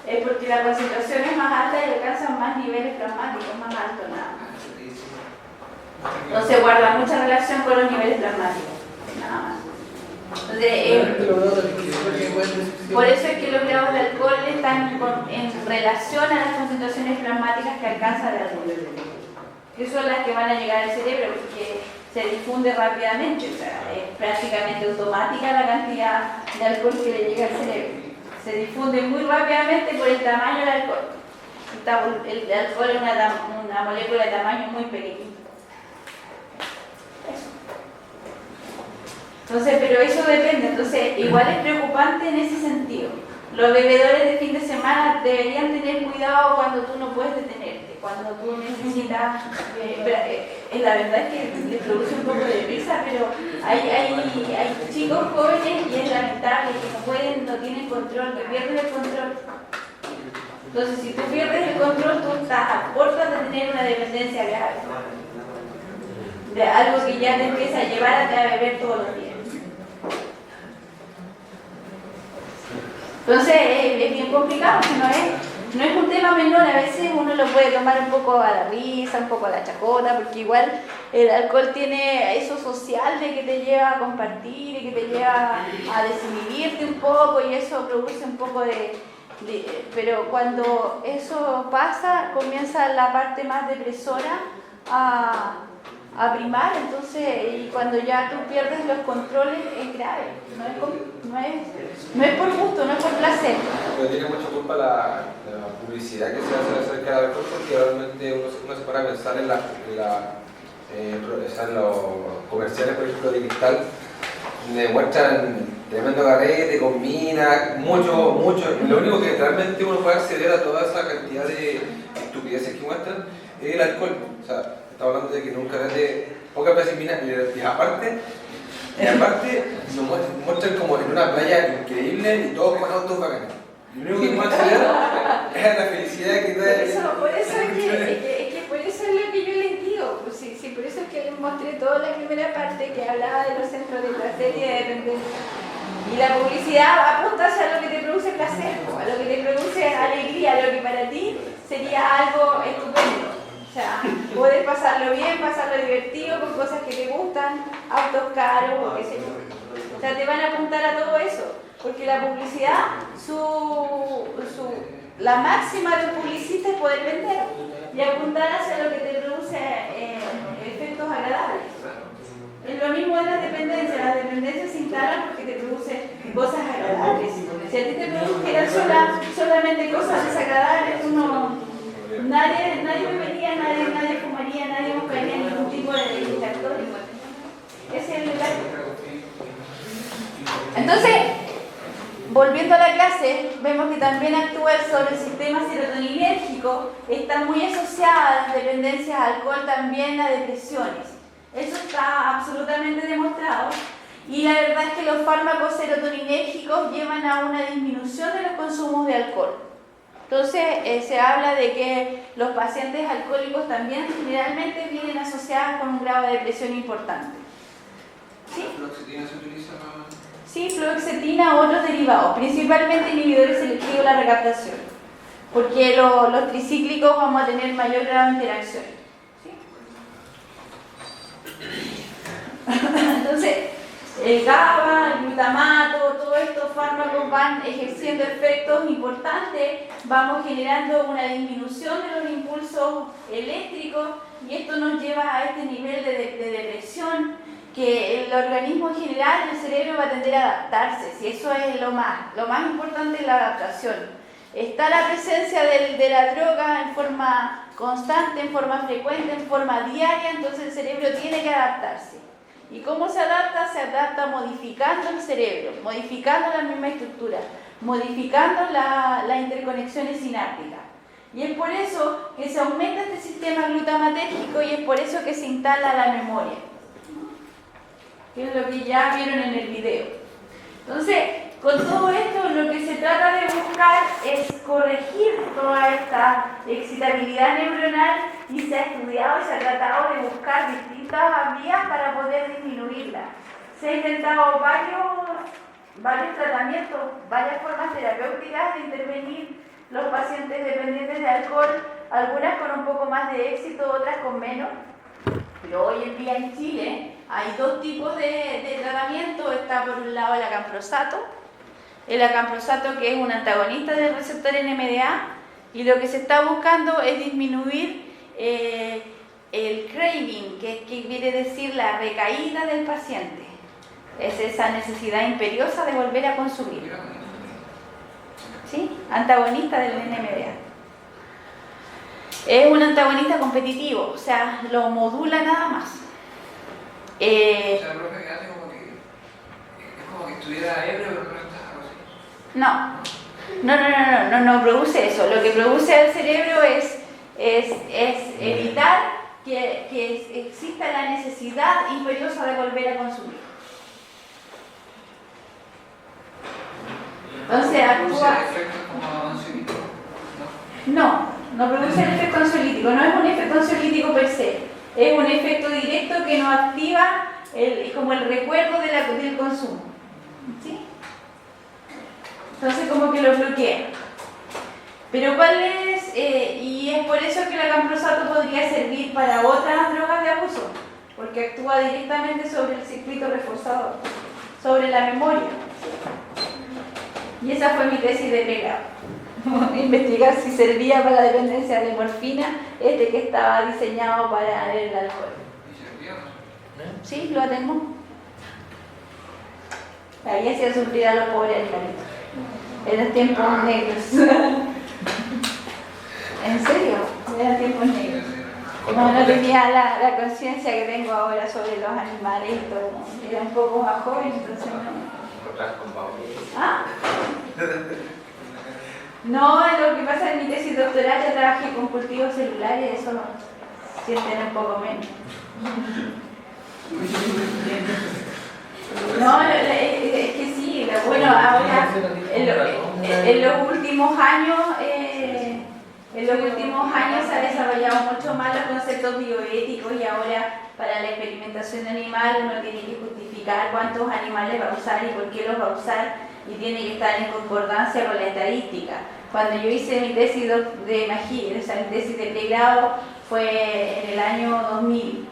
Es porque la concentración es más alta y alcanzan más niveles plasmáticos, más altos nada más. No se guarda mucha relación con los niveles plasmáticos, nada más. Por eso es que los grados de alcohol están en relación a las concentraciones plasmáticas que alcanza el alcohol, que son las que van a llegar al cerebro, porque se difunde rápidamente, o sea, es prácticamente automática la cantidad de alcohol que le llega al cerebro. Se difunde muy rápidamente por el tamaño del alcohol. El alcohol es una molécula de tamaño muy pequeño. Entonces, pero eso depende, entonces igual es preocupante en ese sentido. Los bebedores de fin de semana deberían tener cuidado cuando tú no puedes detenerte, cuando tú necesitas, la verdad es que les produce un poco de risa, pero hay chicos jóvenes y es lamentable que no tienen control, que pierden el control. Entonces, si tú pierdes el control, tú estás a puertas de tener una dependencia grave, de algo que ya te empieza a llevar a beber todos los días. Entonces es bien complicado, no es un tema menor, a veces uno lo puede tomar un poco a la risa, un poco a la chacota, porque igual el alcohol tiene eso social de que te lleva a compartir y que te lleva a desinhibirte un poco y eso produce un poco pero cuando eso pasa comienza la parte más depresora a primar, entonces, y cuando ya tú pierdes los controles es grave, no es por gusto, no es por placer. Pero tiene mucha culpa la publicidad que se hace acerca del alcohol, porque realmente uno se para a pensar en los comerciales, por ejemplo, de Cristal, donde muestran tremendo carrete, combina, mucho, lo único que realmente uno puede acceder a toda esa cantidad de estupideces que muestran es el alcohol. O sea, estamos hablando de que en un carrete pocas veces mina, y aparte nos muestran como en una playa increíble y todos con autos bacanes. Y lo único que pueden acceder es la felicidad que da. Por eso es lo que yo les digo, pues sí, por eso es que hay un mostré toda la primera parte que hablaba de los centros de placer y de dependencia. Y la publicidad apunta hacia lo que te produce placer, a lo que te produce alegría, a lo que para ti sería algo estupendo. O sea, poder pasarlo bien, pasarlo divertido con cosas que te gustan, autos caros o qué sé yo. O sea, te van a apuntar a todo eso, porque la publicidad, la máxima del publicista es poder vender y apuntar hacia lo que te produce efectos agradables. Es lo mismo de las dependencias se instalan porque te producen cosas agradables. Si a ti te produjeran solamente cosas desagradables, nadie bebería, nadie fumaría, nadie buscaría ningún tipo de distractor. Ese es el detalle. Entonces, volviendo a la clase, vemos que también actúa sobre el sistema serotoninérgico, está muy asociada a las dependencias al alcohol también a depresiones. Eso está absolutamente demostrado. Y la verdad es que los fármacos serotoninérgicos llevan a una disminución de los consumos de alcohol. Entonces, se habla de que los pacientes alcohólicos también generalmente vienen asociados con un grado de depresión importante. ¿Sí? ¿Fluoxetina se utiliza para...? Sí, fluoxetina u otros derivados, principalmente inhibidores selectivos de la recaptación, porque los tricíclicos vamos a tener mayor grado de interacción. ¿Sí? Entonces, el GABA, el glutamato, todos estos fármacos van ejerciendo efectos importantes, vamos generando una disminución de los impulsos eléctricos y esto nos lleva a este nivel de depresión, que el organismo en general, el cerebro va a tender a adaptarse, si eso es lo más importante es la adaptación. Está la presencia de la droga en forma constante, en forma frecuente, en forma diaria, entonces el cerebro tiene que adaptarse. ¿Y cómo se adapta? Se adapta modificando el cerebro, modificando la misma estructura, modificando las interconexiones sinápticas. Y es por eso que se aumenta este sistema glutamatérgico y es por eso que se instala la memoria, que es lo que ya vieron en el video. Entonces, con todo esto, lo que se trata de buscar es corregir toda esta excitabilidad neuronal y se ha estudiado y se ha tratado de buscar distintas vías para poder disminuirla. Se ha intentado varios tratamientos, varias formas terapéuticas de intervenir los pacientes dependientes de alcohol, algunas con un poco más de éxito, otras con menos. Pero hoy en día en Chile hay dos tipos de tratamiento. Está por un lado el acamprosato, que es un antagonista del receptor NMDA, y lo que se está buscando es disminuir el craving, que quiere decir la recaída del paciente. Es esa necesidad imperiosa de volver a consumir. ¿Sí? Antagonista del NMDA. Es un antagonista competitivo, o sea, lo modula nada más. O sea, el profe que hace como que es como que estuviera ebrio, pero no está así. No produce eso. Lo que produce el cerebro es evitar que exista la necesidad imperiosa de volver a consumir. Entonces actúa... No produce el efecto ansiolítico, no es un efecto ansiolítico per se, es un efecto directo que nos activa como el recuerdo del consumo. ¿Sí? Entonces como que lo bloquea. Pero ¿cuál es? Y es por eso que el acamprosato podría servir para otras drogas de abuso, porque actúa directamente sobre el circuito reforzador, sobre la memoria. Y esa fue mi tesis de pregrado. Investigar si servía para la dependencia de morfina, que estaba diseñado para el alcohol. Sí, lo tengo. Ahí hacía sufrir a los pobres animalitos. Eran tiempos negros. ¿En serio? Eran tiempos negros. No tenía la conciencia que tengo ahora sobre los animales y todo. Era un poco más joven, entonces no. ¿Ah? No, lo que pasa en mi tesis doctoral yo trabajé con cultivos celulares, eso sienten un poco menos. No, es que sí, bueno, ahora en los últimos años En los últimos años se ha desarrollado mucho más los conceptos bioéticos y ahora para la experimentación animal uno tiene que justificar cuántos animales va a usar y por qué los va a usar y tiene que estar en concordancia con la estadística. Cuando yo hice mi tesis de magíster, o sea, mi tesis de pregrado fue en el año 2000,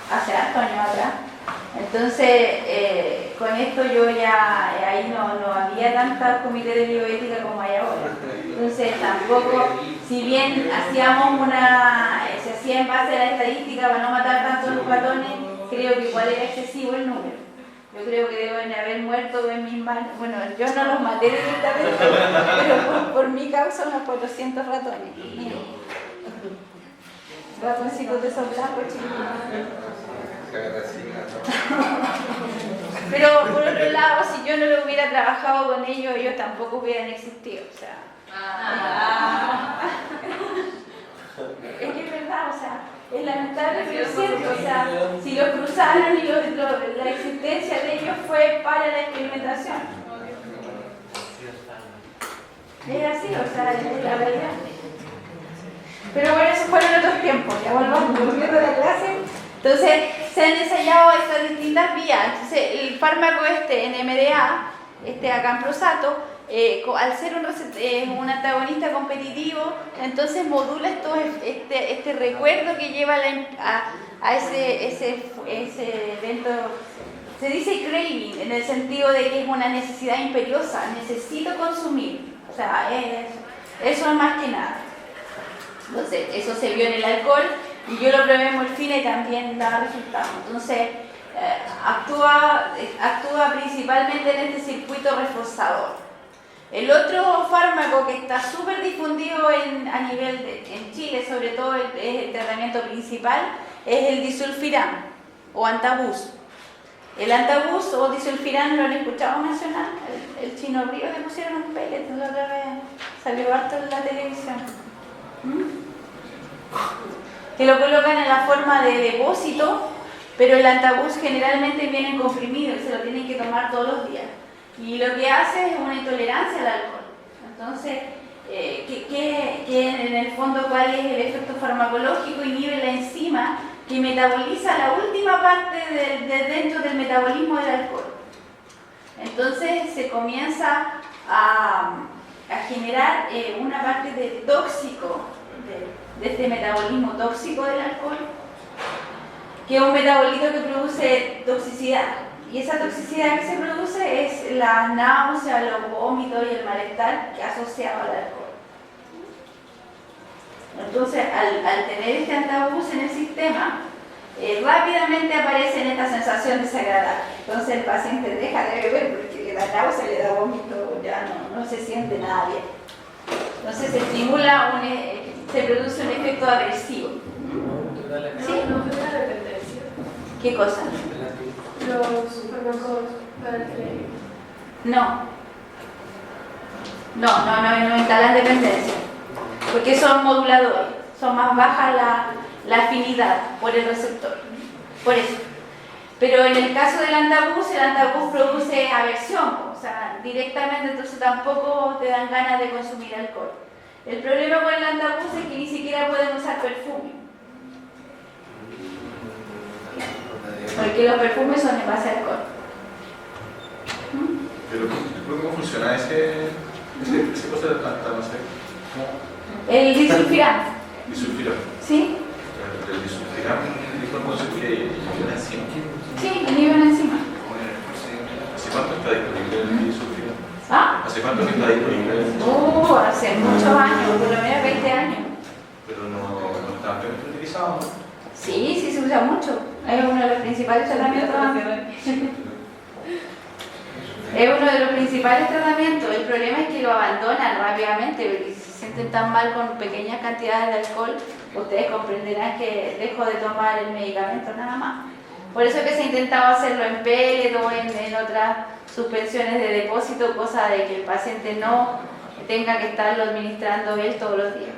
hace hartos años atrás. Entonces, con esto yo ya, ahí no había tantos comités de bioética como hay ahora. Entonces, tampoco, si bien hacíamos se hacía en base a la estadística para no matar tantos ratones, creo que igual era excesivo el número. Yo creo que deben haber muerto en mis manos. Bueno, yo no los maté directamente, pero por mi causa unos 400 ratones. Ratoncitos de esos blancos chiquitos. Pero por otro lado, si yo no lo hubiera trabajado con ellos tampoco hubieran existido. O sea, es que es verdad, o sea, es lamentable, pero es cierto. O sea, si los cruzaron y la existencia de ellos fue para la experimentación. Es así, o sea, es la realidad. Pero bueno, esos fueron otros tiempos. Ya volviendo a la clase. Entonces, se han ensayado estas distintas vías. Entonces, el fármaco NMDA, acamprosato, al ser un antagonista competitivo, entonces modula este recuerdo que lleva a ese evento. Se dice craving, en el sentido de que es una necesidad imperiosa, necesito consumir. O sea, eso es más que nada. Entonces, eso se vio en el alcohol. Y yo lo probé en morfina y también da resultados. Entonces, actúa principalmente en este circuito reforzador. El otro fármaco que está súper difundido en Chile, sobre todo es el tratamiento principal, es el disulfiram o antabus. El antabus o disulfiram, ¿lo han escuchado mencionar? El chino río le pusieron un pellet, la otra vez salió harto en la televisión. Que lo colocan en la forma de depósito, pero el antabus generalmente viene comprimido y se lo tienen que tomar todos los días. Y lo que hace es una intolerancia al alcohol. Entonces, en el fondo, ¿cuál es el efecto farmacológico? Inhibe la enzima que metaboliza la última parte de dentro del metabolismo del alcohol. Entonces, se comienza a generar una parte de tóxico, de este metabolismo tóxico del alcohol, que es un metabolito que produce toxicidad. Y esa toxicidad que se produce es la náusea, los vómitos y el malestar que asociado al alcohol. Entonces, al tener este antabus en el sistema, rápidamente aparece esta sensación desagradable. Entonces el paciente deja de beber porque le da náusea, le da vómito, ya no se siente nada bien. Entonces se estimula, se produce un efecto aversivo. ¿Sí? No genera dependencia. ¿Qué cosa? Los fármacos para el clínico. No instalan dependencia. Porque son moduladores, son más baja la afinidad por el receptor. Por eso. Pero en el caso del antabus, el antabus produce aversión, o sea, directamente, entonces tampoco te dan ganas de consumir alcohol. El problema con el antabus es que ni siquiera pueden usar perfume. Porque los perfumes son en base a alcohol. Pero ¿cómo funciona ese cosa de planta? No sé. El disulfiram. Disulfiram. ¿Sí? El disulfiram dijo entonces que inhibe una enzima. Sí, inhibe una enzima. ¿Hace cuánto está disponible el disulfiram? ¿Ah? ¿Hace cuánto que está disponible el Hace muchos años, por lo menos 20 años. Pero no está ampliamente utilizado, ¿no? Sí, se usa mucho. Es uno de los principales tratamientos. Es uno de los principales tratamientos. El problema es que lo abandonan rápidamente porque si se sienten tan mal con pequeñas cantidades de alcohol, ustedes comprenderán que dejo de tomar el medicamento nada más. Por eso es que se ha intentado hacerlo en pellet o en otras suspensiones de depósito, cosa de que el paciente no tenga que estarlo administrando él todos los días.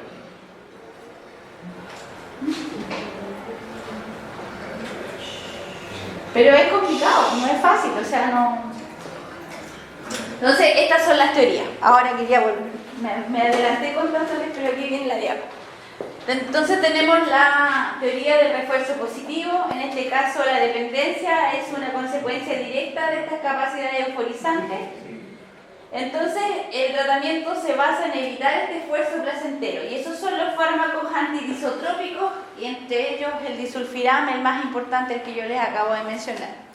Pero es complicado, no es fácil, o sea, no... Entonces, estas son las teorías. Ahora quería volver. Me adelanté contándoles, pero aquí viene la diapositiva. Entonces tenemos la teoría del refuerzo positivo. En este caso la dependencia es una consecuencia directa de estas capacidades euforizantes. Entonces el tratamiento se basa en evitar este esfuerzo placentero y esos son los fármacos antidisotrópicos y entre ellos el disulfiram, el más importante, el que yo les acabo de mencionar.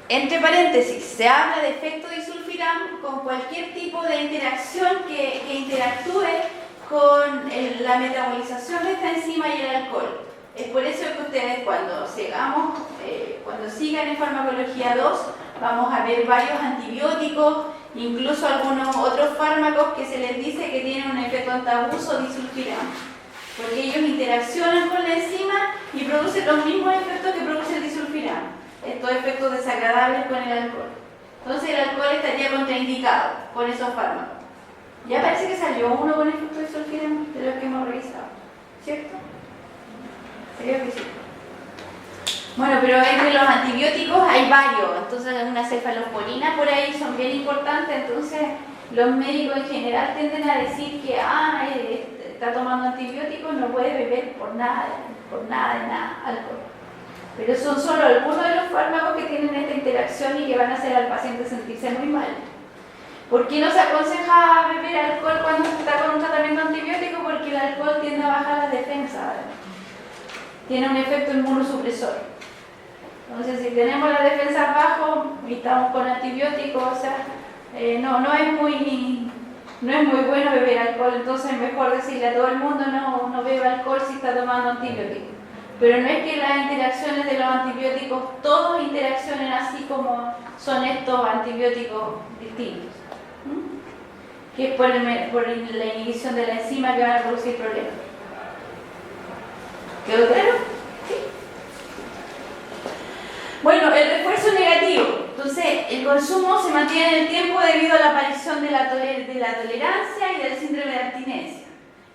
Entre paréntesis, se habla de efecto disulfiram con cualquier tipo de interacción que interactúe con la metabolización de esta enzima y el alcohol. Es por eso que ustedes cuando sigan en farmacología 2 vamos a ver varios antibióticos, incluso algunos otros fármacos que se les dice que tienen un efecto antabuso disulfiram, porque ellos interaccionan con la enzima y producen los mismos efectos que produce el disulfiram, estos efectos desagradables con el alcohol. Entonces el alcohol estaría contraindicado con esos fármacos. Ya parece que salió uno con efecto disulfiram de los que hemos revisado, ¿cierto? Creo que sí. Bueno, pero entre los antibióticos hay varios, entonces una cefalosporina por ahí son bien importantes, entonces los médicos en general tienden a decir que está tomando antibióticos, no puede beber por nada de nada alcohol. Pero son solo algunos de los fármacos que tienen esta interacción y que van a hacer al paciente sentirse muy mal. ¿Por qué no se aconseja beber alcohol cuando se está con un tratamiento antibiótico? Porque el alcohol tiende a bajar las defensas, tiene un efecto inmunosupresor. Entonces, si tenemos las defensas bajas y estamos con antibióticos, o sea, no es muy bueno beber alcohol, entonces es mejor decirle a todo el mundo no beba alcohol si está tomando antibióticos. Pero no es que las interacciones de los antibióticos todos interaccionen así como son estos antibióticos distintos, que es por la inhibición de la enzima que van a producir problemas. ¿Quedó claro? ¿Sí? Bueno, el refuerzo negativo. Entonces, el consumo se mantiene en el tiempo debido a la aparición de la tolerancia y del síndrome de abstinencia.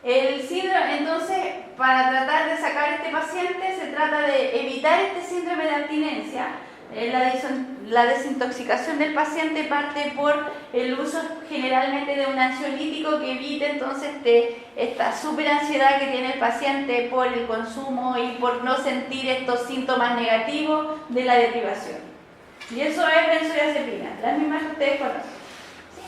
El síndrome, entonces, para tratar de sacar a este paciente, se trata de evitar este síndrome de abstinencia. La desintoxicación del paciente parte por el uso generalmente de un ansiolítico que evite entonces esta superansiedad que tiene el paciente por el consumo y por no sentir estos síntomas negativos de la deprivación. Y eso es benzodiazepina, las mismas que ustedes conocen. ¿Sí?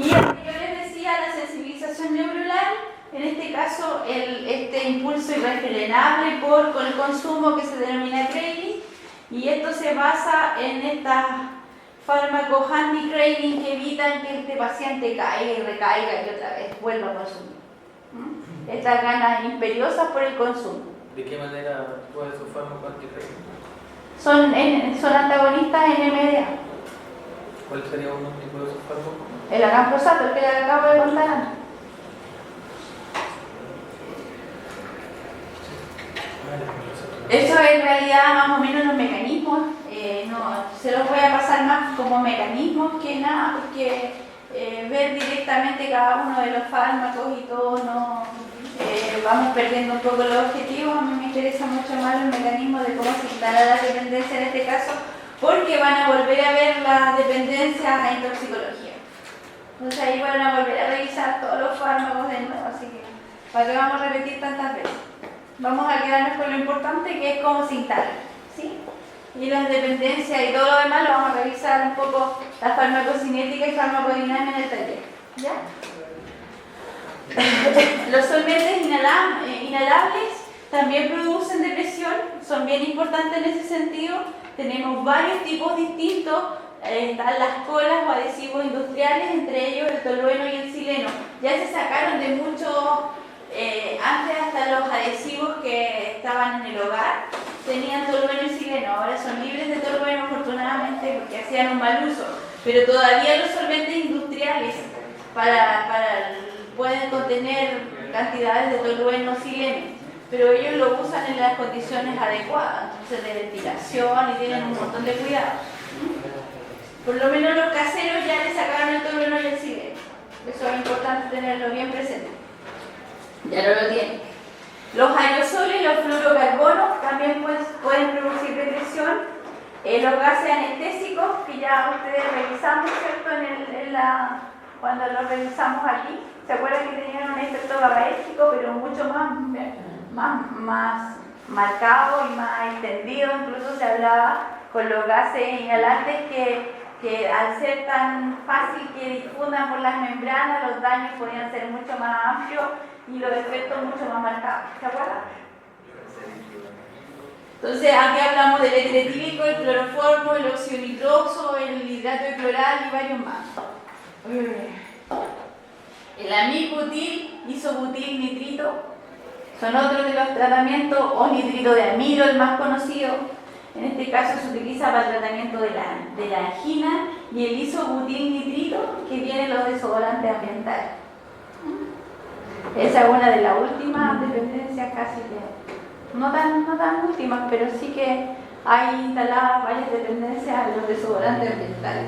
Y yo les decía, la sensibilización neuronal, en este caso este impulso irrefrenable con el consumo que se denomina craving, y esto se basa en estas fármacos anti-craving que evitan que este paciente caiga y recaiga y otra vez vuelva a consumir. Estas ganas imperiosas por el consumo. ¿De qué manera actúan esos fármacos anti-craving? Son antagonistas en NMDA. ¿Cuál sería uno tipo de esos fármacos? El agamprosato, el que le acabo de contar antes. Eso en realidad más o menos los mecanismos, se los voy a pasar más como mecanismos que nada, porque ver directamente cada uno de los fármacos y todo, vamos perdiendo un poco los objetivos. A mí me interesa mucho más los mecanismos de cómo se instala la dependencia en este caso, porque van a volver a ver las dependencias en toxicología. Entonces ahí van a volver a revisar todos los fármacos de nuevo, así que ¿para qué vamos a repetir tantas veces? Vamos a quedarnos con lo importante que es cómo se instala, ¿sí? Y las dependencias y todo lo demás lo vamos a revisar un poco, la farmacocinética y farmacodinámica en el taller, ¿ya? Los solventes inhalables también producen depresión, son bien importantes en ese sentido. Tenemos varios tipos distintos, están las colas o adhesivos industriales, entre ellos el tolueno y el xileno. Ya se sacaron de muchos, antes hasta los adhesivos que estaban en el hogar tenían tolueno y xileno, ahora son libres de tolueno afortunadamente porque hacían un mal uso, pero todavía los solventes industriales pueden contener cantidades de tolueno o xileno, pero ellos lo usan en las condiciones adecuadas, entonces de ventilación, y tienen un montón de cuidados. Por lo menos los caseros ya les sacaron el tolueno y el xileno, eso es importante tenerlo bien presente. Ya no lo tienen. Los aerosoles y los fluorocarbonos también pueden producir depresión. Los gases anestésicos, que ya ustedes revisamos, ¿cierto? Cuando los revisamos aquí, ¿Se acuerdan que tenían un efecto GABAérgico, pero mucho más marcado y más extendido? Incluso se hablaba con los gases inhalantes que al ser tan fácil que difundan por las membranas, los daños podían ser mucho más amplios y los efectos mucho más marcados. ¿Se acuerdan? Entonces aquí hablamos del etílico, el cloroformo, el óxido nitroso, el hidrato de cloral y varios más. El amilbutil, isobutil, nitrito son otros de los tratamientos, o nitrito de amilo, el más conocido. En este caso se utiliza para el tratamiento de la angina, y el isobutil nitrito, que viene los desodorantes ambientales. Esa es una de las últimas dependencias casi no tan últimas, pero sí que hay instaladas varias dependencias a los desodorantes ambientales.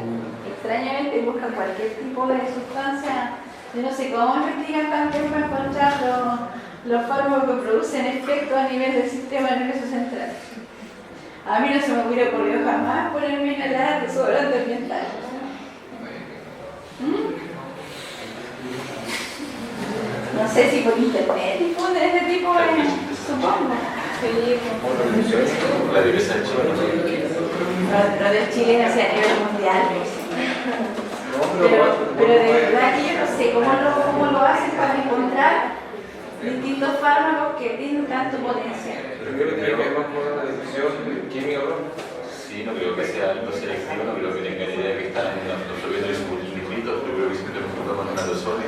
Extrañamente buscan cualquier tipo de sustancia. Yo no sé cómo investigan también para encontrar los fármacos que producen efectos a nivel del sistema nervioso central. A mí no se me hubiera ocurrido jamás ponerme en el desodorante ambiental. No sé si por internet difunden ese tipo de... supongo. La divisa de Chile. Pero de Chile no sé, a nivel mundial. Pero de verdad que yo no sé cómo lo hacen para encontrar distintos fármacos que tienen tanto potencial. Pero creo que hay más por una decisión química, ¿no? Sí, no creo que sea algo selectivo, no creo que tengan idea que están absorbiendo nitritos, pero creo que siempre nos juntan con una persona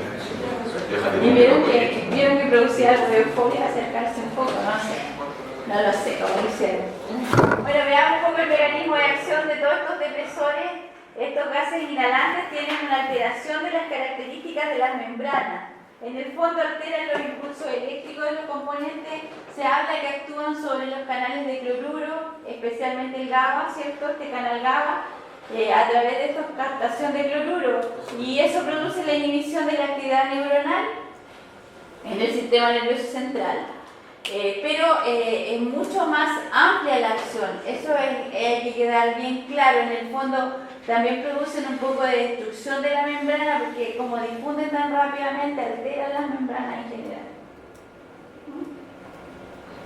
y vieron que producía algo de euforia, acercarse un poco, no lo sé cómo lo hicieron. Bueno, veamos un poco el mecanismo de acción de todos estos depresores. Estos gases inhalantes tienen una alteración de las características de las membranas. En el fondo alteran los impulsos eléctricos de los componentes. Se habla que actúan sobre los canales de cloruro, especialmente el GABA, ¿cierto? Este canal GABA, a través de esta captación de cloruro. Y eso produce la inhibición de la actividad neuronal en el sistema nervioso central. Pero es mucho más amplia la acción. Eso hay que quedar bien claro. En el fondo también producen un poco de destrucción de la membrana, porque como difunden tan rápidamente, alteran las membranas en general.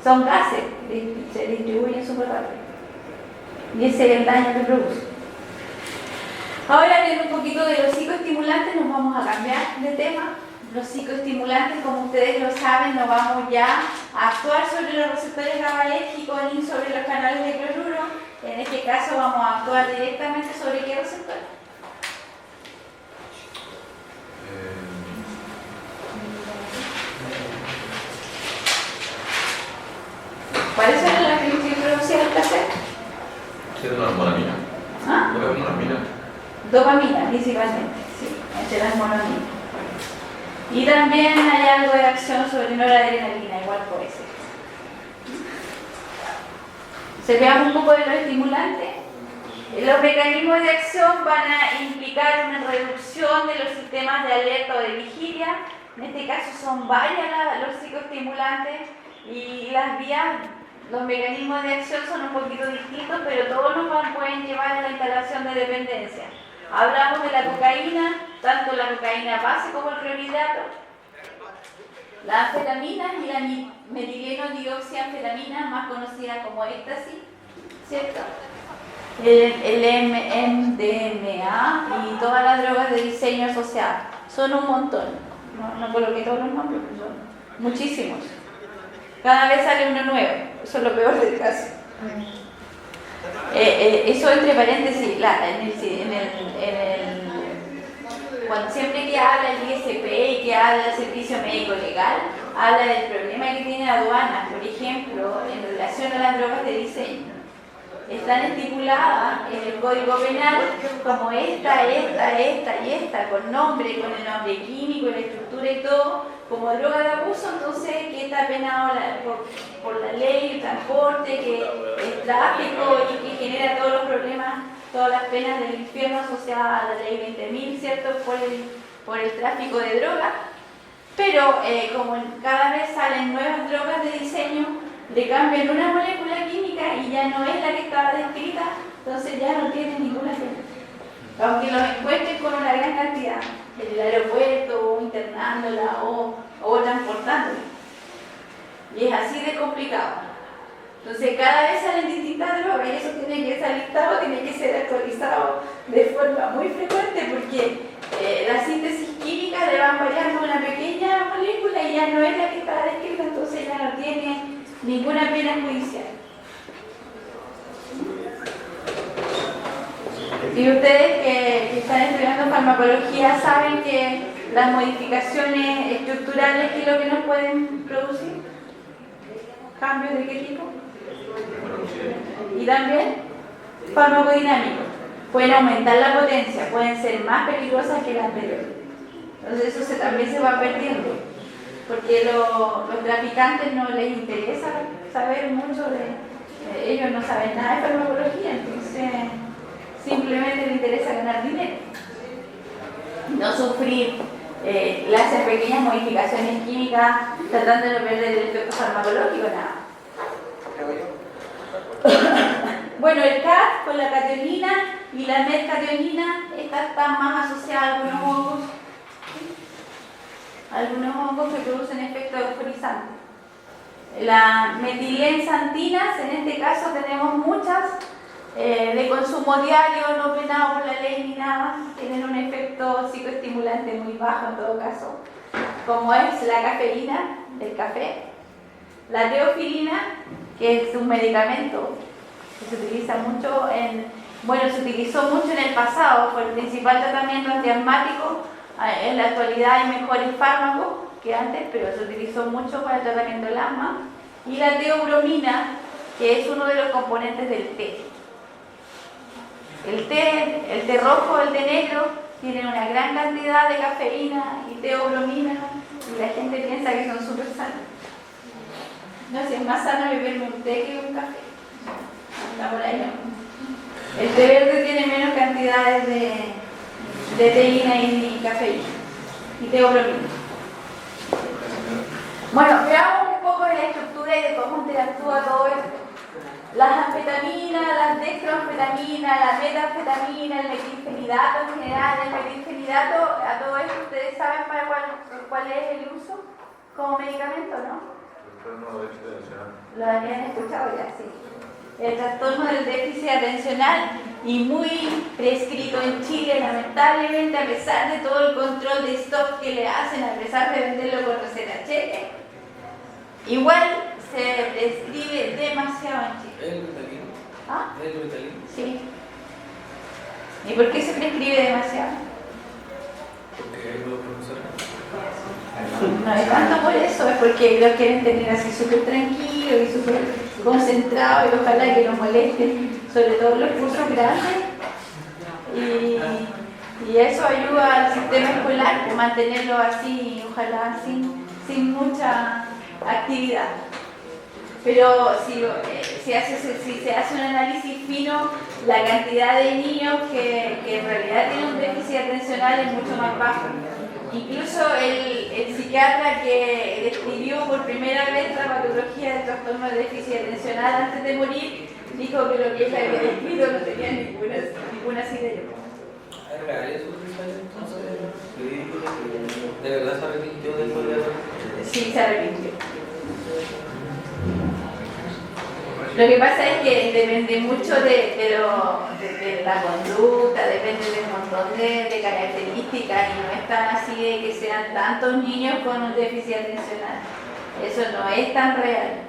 Son gases, se distribuyen súper rápido. Y ese es el daño que produce. Ahora, viendo un poquito de los psicoestimulantes, nos vamos a cambiar de tema. Los psicoestimulantes, como ustedes lo saben, no vamos ya a actuar sobre los receptores GABAérgicos ni sobre los canales de cloruro. En este caso vamos a actuar directamente sobre qué receptor. ¿Cuáles son las que producían el placer? ¿Qué es una monoamina? ¿Ah? ¿Una monoamina? Dopamina, principalmente, sí, entre las monaminas. Y también hay algo de acción sobre noradrenalina, igual puede ser. Se veamos un poco de los estimulantes. Los mecanismos de acción van a implicar una reducción de los sistemas de alerta o de vigilia. En este caso son varios los psicoestimulantes y las vías, los mecanismos de acción son un poquito distintos, pero todos nos pueden llevar a la instalación de dependencia. Hablamos de la cocaína, tanto la cocaína base como el clorhidrato, la anfetamina y la metileno dioxianfetamina, más conocida como éxtasis, ¿cierto? El MDMA y todas las drogas de diseño asociadas. Son un montón. No coloqué todos los nombres, pero son muchísimos. Cada vez sale uno nuevo. Eso es lo peor del caso. Eso entre paréntesis, cuando siempre que habla el ISP y que habla del servicio médico legal, habla del problema que tiene aduanas, por ejemplo, en relación a las drogas de diseño. Están estipuladas en el Código Penal como esta y esta, con nombre, con el nombre químico, la estructura y todo, como droga de abuso, entonces que está penado por la ley, el transporte, que es tráfico y que genera todos los problemas, todas las penas del infierno asociadas a la ley 20.000, ¿cierto? Por el tráfico de drogas. Pero como cada vez salen nuevas drogas de diseño, le cambian una molécula química y ya no es la que estaba descrita, entonces ya no tiene ninguna pena. aunque los encuentren con una gran cantidad, en el aeropuerto, o internándola o transportándola. Y es así de complicado. Entonces cada vez salen distintas drogas y eso tiene que ser listado, tiene que ser actualizado de forma muy frecuente porque la síntesis química le van variando una pequeña molécula y ya no es la que está descrita, entonces ya no tiene ninguna pena judicial. Y ustedes que están estudiando farmacología saben que las modificaciones estructurales, ¿qué es lo que nos pueden producir? ¿Cambios de qué tipo? Y también farmacodinámicos. Pueden aumentar la potencia, pueden ser más peligrosas que las anteriores. Entonces eso también se va perdiendo, porque los traficantes no les interesa saber mucho ellos no saben nada de farmacología, entonces simplemente les interesa ganar dinero. No sufrir, le hacen pequeñas modificaciones químicas tratando de perder el efecto farmacológico, nada. Bueno, el CAT con la cateonina y la metcateonina, estas están más asociadas a algunos hongos que producen efectos euforizantes. Las metilenzantinas, en este caso tenemos muchas, de consumo diario, no penado por la ley ni nada, tienen un efecto psicoestimulante muy bajo en todo caso, como es la cafeína del café, la teofilina, que es un medicamento que se utiliza mucho se utilizó mucho en el pasado, fue el principal tratamiento antiasmático. En la actualidad hay mejores fármacos que antes, pero se utilizó mucho para el tratamiento del asma. Y la teobromina, que es uno de los componentes del té. El té rojo, el té negro, tienen una gran cantidad de cafeína y teobromina, y la gente piensa que son súper sanos. No sé, es más sano beberme un té que un café. Está por ahí, ¿no? El té verde tiene menos cantidades de teína y cafeína y teobromina. Bueno, veamos un poco de la estructura y de cómo interactúa todo esto. Las anfetaminas, las dextroanfetaminas, la metanfetamina, el metilfenidato en general, el metilfenidato, a todo esto ustedes saben para cuál es el uso como medicamento, ¿no? Lo habían escuchado ya, sí. El trastorno del déficit atencional y muy prescrito en Chile, lamentablemente, a pesar de todo el control de stock que le hacen, a pesar de venderlo con receta cheque, igual se prescribe demasiado en Chile. ¿El Ritalin? ¿Ah? ¿El Ritalin? Sí. ¿Y por qué se prescribe demasiado? Porque los profesores. No es tanto por eso, es porque los quieren tener así súper tranquilos y súper concentrados y ojalá que los molesten, sobre todo los cursos grandes. Y eso ayuda al sistema escolar, a mantenerlo así, ojalá sin mucha actividad. Pero si se hace un análisis fino, la cantidad de niños que en realidad tienen un déficit atencional es mucho más bajo. Incluso el psiquiatra que describió por primera vez la patología del trastorno de déficit atencional antes de morir, dijo que lo que él había descrito no tenía ninguna asidero. ¿Es real eso entonces? ¿De verdad se arrepintió después de haber? Sí, se arrepintió. Lo que pasa es que depende mucho de la conducta, depende de un montón de características y no es tan así de que sean tantos niños con un déficit atencional. Eso no es tan real.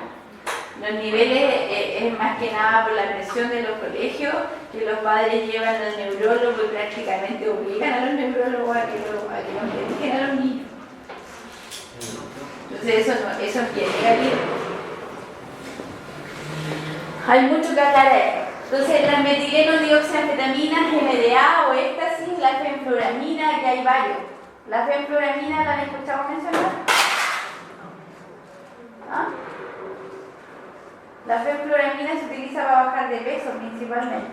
Los niveles es más que nada por la presión de los colegios, que los padres llevan al neurólogo y prácticamente obligan a los neurólogos a que los mediquen a los niños. Entonces eso quiere bien. Hay mucho que aclarar. Entonces, las metileno-dioxianfetaminas, MDA o éxtasis, la fenfluramina, que hay varios. ¿La fenfluramina la han escuchado mencionar? ¿Ah? La fenfluramina se utiliza para bajar de peso principalmente.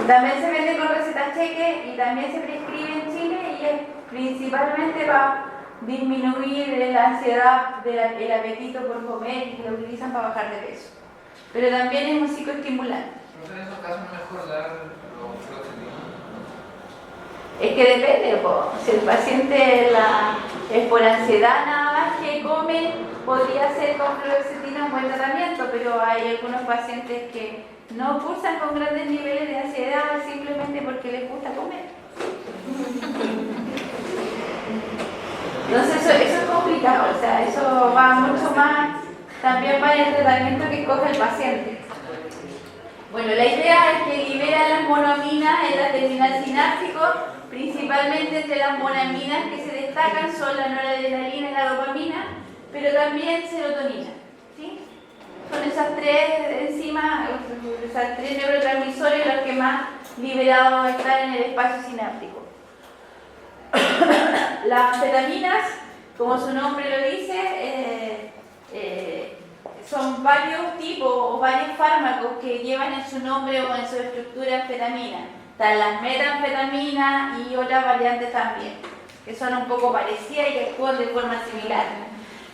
También se vende con receta cheque y también se prescribe en Chile y es principalmente para disminuir la ansiedad, el apetito por comer y lo utilizan para bajar de peso. Pero también es un psicoestimulante. en esos casos no es mejor dar los fluoxetina. Es que depende, po. Si el paciente es por ansiedad nada más que come, podría ser con fluoxetina un buen tratamiento, pero hay algunos pacientes que no cursan con grandes niveles de ansiedad simplemente porque les gusta comer. Entonces eso es complicado, o sea, eso va mucho más, también va en el tratamiento que escoge el paciente. Bueno, la idea es que libera las monoaminas en la terminal sináptico, principalmente entre las monoaminas que se destacan son la noradrenalina y la dopamina, pero también serotonina, ¿sí? Son esas tres enzimas, esas tres neurotransmisores los que más liberados están en el espacio sináptico. Las anfetaminas, como su nombre lo dice, son varios tipos o varios fármacos que llevan en su nombre o en su estructura anfetamina. Están las metanfetaminas y otras variantes también, que son un poco parecidas y que actúan de forma similar.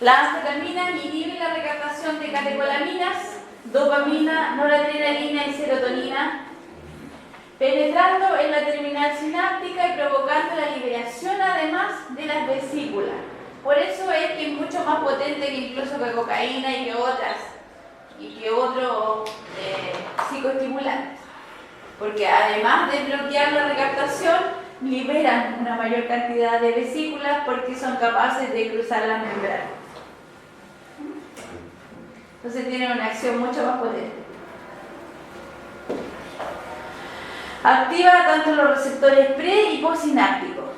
Las anfetaminas inhiben la recaptación de catecolaminas, dopamina, noradrenalina y serotonina, penetrando en la terminal sináptica y provocando la liberación además de las vesículas. Por eso es que es mucho más potente que incluso que cocaína y que otros psicoestimulantes. Porque además de bloquear la recaptación, liberan una mayor cantidad de vesículas porque son capaces de cruzar la membrana. Entonces tienen una acción mucho más potente. Activa tanto los receptores pre y postsinápticos.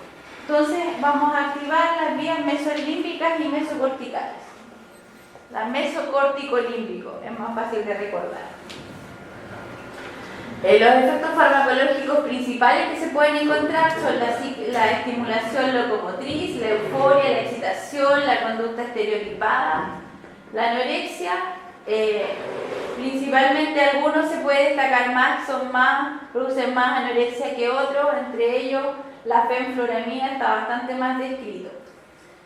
Entonces vamos a activar las vías mesolímbicas y mesocorticales. La mesocórtico-límbico es más fácil de recordar. Los efectos farmacológicos principales que se pueden encontrar son la estimulación locomotriz, la euforia, la excitación, la conducta estereotipada, la anorexia. Principalmente algunos se puede destacar más, producen más anorexia que otros, entre ellos la fenfluramina está bastante más descrito.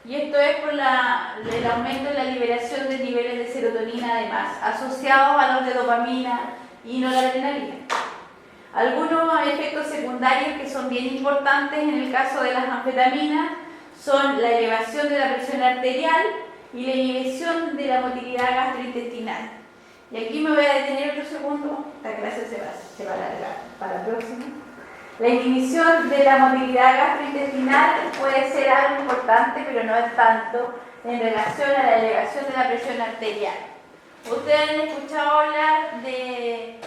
Y esto es por el aumento en la liberación de niveles de serotonina además, asociados a los de dopamina y noradrenalina. Algunos efectos secundarios que son bien importantes en el caso de las anfetaminas son la elevación de la presión arterial y la inhibición de la motilidad gastrointestinal. Y aquí me voy a detener otro segundo, esta clase se va a alargar para la próxima. La inhibición de la motilidad gastrointestinal puede ser algo importante, pero no es tanto en relación a la elevación de la presión arterial. Ustedes han escuchado hablar de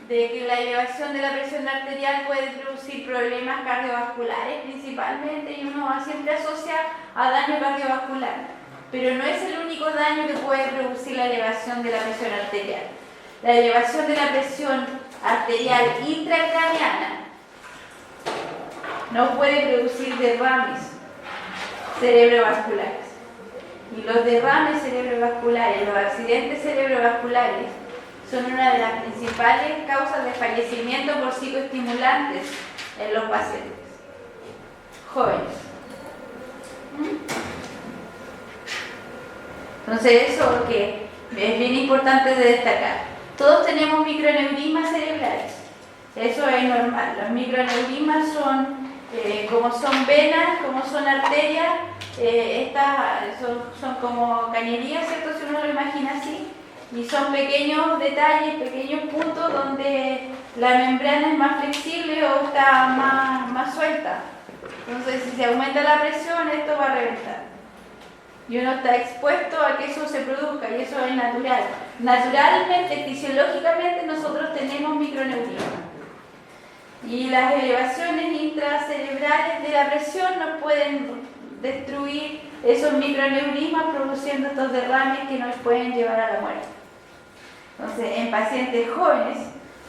que la elevación de la presión arterial puede producir problemas cardiovasculares principalmente, y uno siempre asocia a daño cardiovascular. Pero no es el único daño que puede producir la elevación de la presión arterial. La elevación de la presión arterial intracraniana no puede producir derrames cerebrovasculares. Y los derrames cerebrovasculares, los accidentes cerebrovasculares, son una de las principales causas de fallecimiento por psicoestimulantes en los pacientes jóvenes. Entonces eso que es bien importante de destacar. Todos tenemos microneurismas cerebrales, eso es normal. Los microneurismas son, como son venas, como son arterias, estas son como cañerías, ¿cierto? Si uno lo imagina así, y son pequeños detalles, pequeños puntos donde la membrana es más flexible o está más suelta. Entonces si se aumenta la presión, esto va a reventar. Y uno está expuesto a que eso se produzca, y eso es natural. Naturalmente, fisiológicamente, nosotros tenemos microneurismas. Y las elevaciones intracerebrales de la presión nos pueden destruir esos microneurismas, produciendo estos derrames que nos pueden llevar a la muerte. Entonces, en pacientes jóvenes,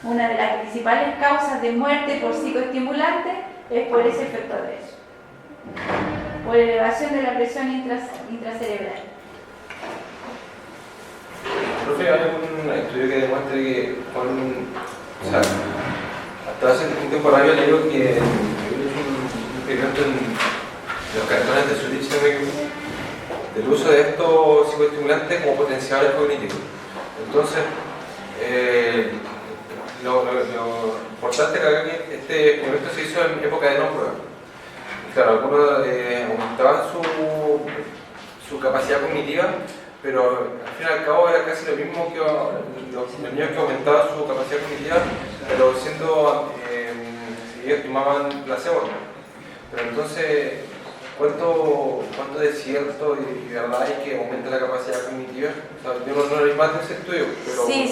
una de las principales causas de muerte por psicoestimulantes es por ese efecto adverso, por elevación de la presión intracerebral. Profe, hay un estudio que demuestra que hasta hace un tiempo radio le digo que hay un experimento en los cartones de Zurich del uso de estos psicoestimulantes como potenciadores cognitivos. Entonces, lo importante acá es que este experimento se hizo en época de no prueba. Claro, algunos aumentaban su capacidad cognitiva, pero al fin y al cabo era casi lo mismo que los niños que aumentaban su capacidad cognitiva, pero siendo, si ellos tomaban placebo, ¿no? Pero entonces, ¿cuánto de cierto y verdad hay que aumenta la capacidad cognitiva? O sea, yo no leí más de ese estudio, pero... Sí,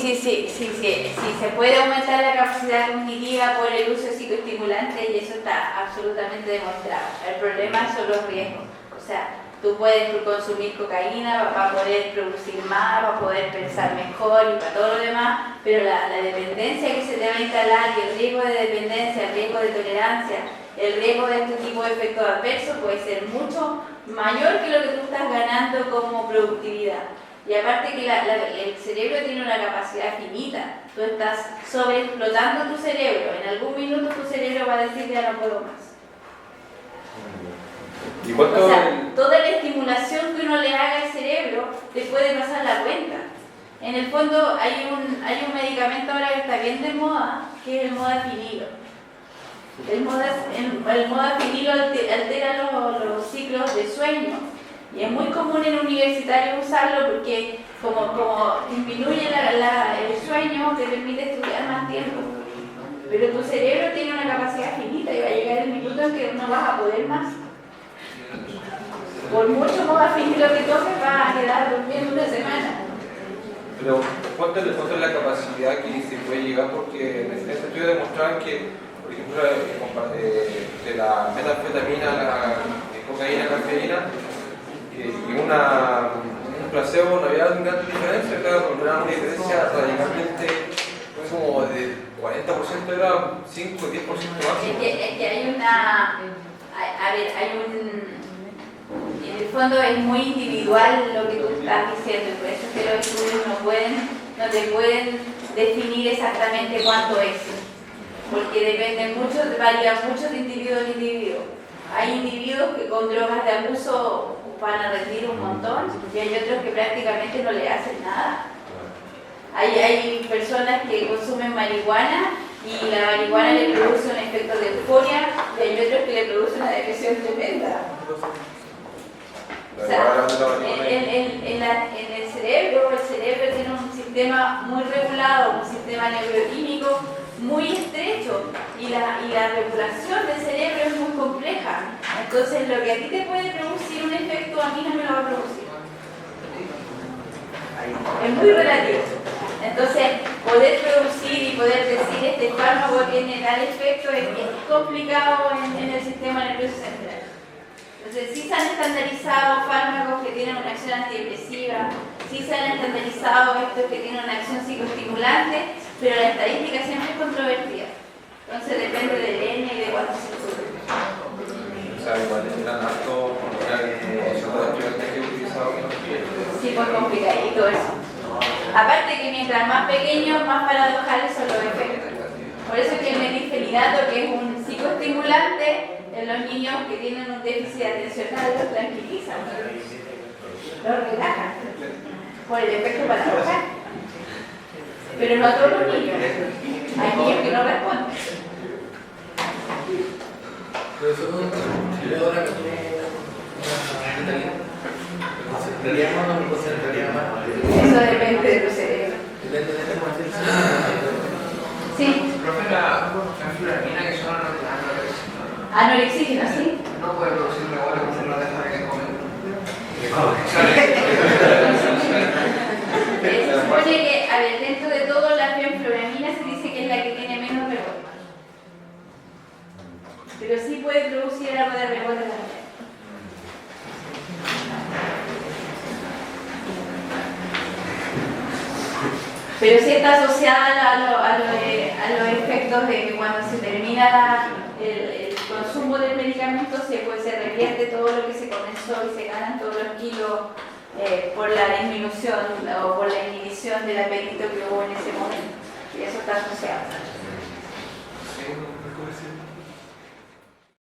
se puede aumentar la capacidad cognitiva por el uso de psicoestimulantes y eso está absolutamente demostrado. El problema son los riesgos. O sea, tú puedes consumir cocaína para poder producir más, para poder pensar mejor y para todo lo demás, pero la dependencia que se te va a instalar y el riesgo de dependencia, el riesgo de tolerancia, el riesgo de este tipo de efectos adversos puede ser mucho mayor que lo que tú estás ganando como productividad. Y aparte que el cerebro tiene una capacidad finita, tú estás sobreexplotando tu cerebro, en algún minuto tu cerebro va a decir ya no puedo más. ¿Y cuánto? O sea, toda la estimulación que uno le haga al cerebro te puede pasar la cuenta. En el fondo hay un medicamento ahora que está bien de moda, que es el modafinilo. El modafinilo altera los ciclos de sueño y es muy común en universitarios usarlo porque como disminuye el sueño te permite estudiar más tiempo. Pero tu cerebro tiene una capacidad finita y va a llegar el minuto en que no vas a poder más. Por mucho modafinilo que tomes vas a quedar durmiendo una semana. Pero ¿cuánto es la capacidad que se puede llegar? Porque en este estudio demostraban que, por ejemplo, de la metanfetamina, la cocaína, cafeína y un placebo no había gran diferencia, claro, no era una diferencia radicalmente como de 40%, era 5 o 10% más. Es que hay una... En el fondo es muy individual lo que tú estás diciendo, y por eso es que los estudios no te pueden definir exactamente cuánto es, porque depende mucho, varía mucho de individuo en individuo. Hay individuos que con drogas de abuso van a rendir un montón y hay otros que prácticamente no le hacen nada. Hay personas que consumen marihuana y la marihuana le produce un efecto de euforia y hay otros que le produce una depresión tremenda. O sea, en el cerebro tiene un sistema muy regulado, un sistema neuroquímico muy estrecho y la regulación del cerebro es muy compleja. Entonces lo que a ti te puede producir un efecto, a mí no me lo va a producir. Es muy relativo. Entonces poder producir y poder decir este fármaco tiene tal efecto es complicado en el sistema nervioso central. Entonces, sí se han estandarizado fármacos que tienen una acción antidepresiva, sí se han estandarizado estos que tienen una acción psicoestimulante, pero la estadística siempre es controvertida. Entonces, depende del N y de cuánto se estudia. O sea, igual eran hartos estudiantes que utilizaban que no quieren. Sí, pues complicadito eso. Aparte que mientras más pequeños, más paradojales son los efectos. Por eso es que el metilfenidato, que es un psicoestimulante, en los niños que tienen un déficit atencional los tranquilizan, los relajan por el efecto paradojal. Pero no a todos los niños, hay niños que no responden. Pero eso no es ahora que tú ¿concentraría más o no concentraría más? Eso depende de tu cerebro. Depende de la conciencia. Sí. Profe, la fenfluramina que son Anorexígeno, ¿sí? no puede producir revuelo como se lo deja que comen. Se supone que, a ver, dentro de todo la fenfluramina se dice que es la que tiene menos revuelo. Pero sí puede producir algo de revuelo también. Pero sí está asociada a los efectos de que cuando se termina el consumo del medicamento se revierte todo lo que se comenzó y se ganan todos los kilos por la disminución o por la inhibición del apetito que hubo en ese momento. Y eso está asociado. Sí,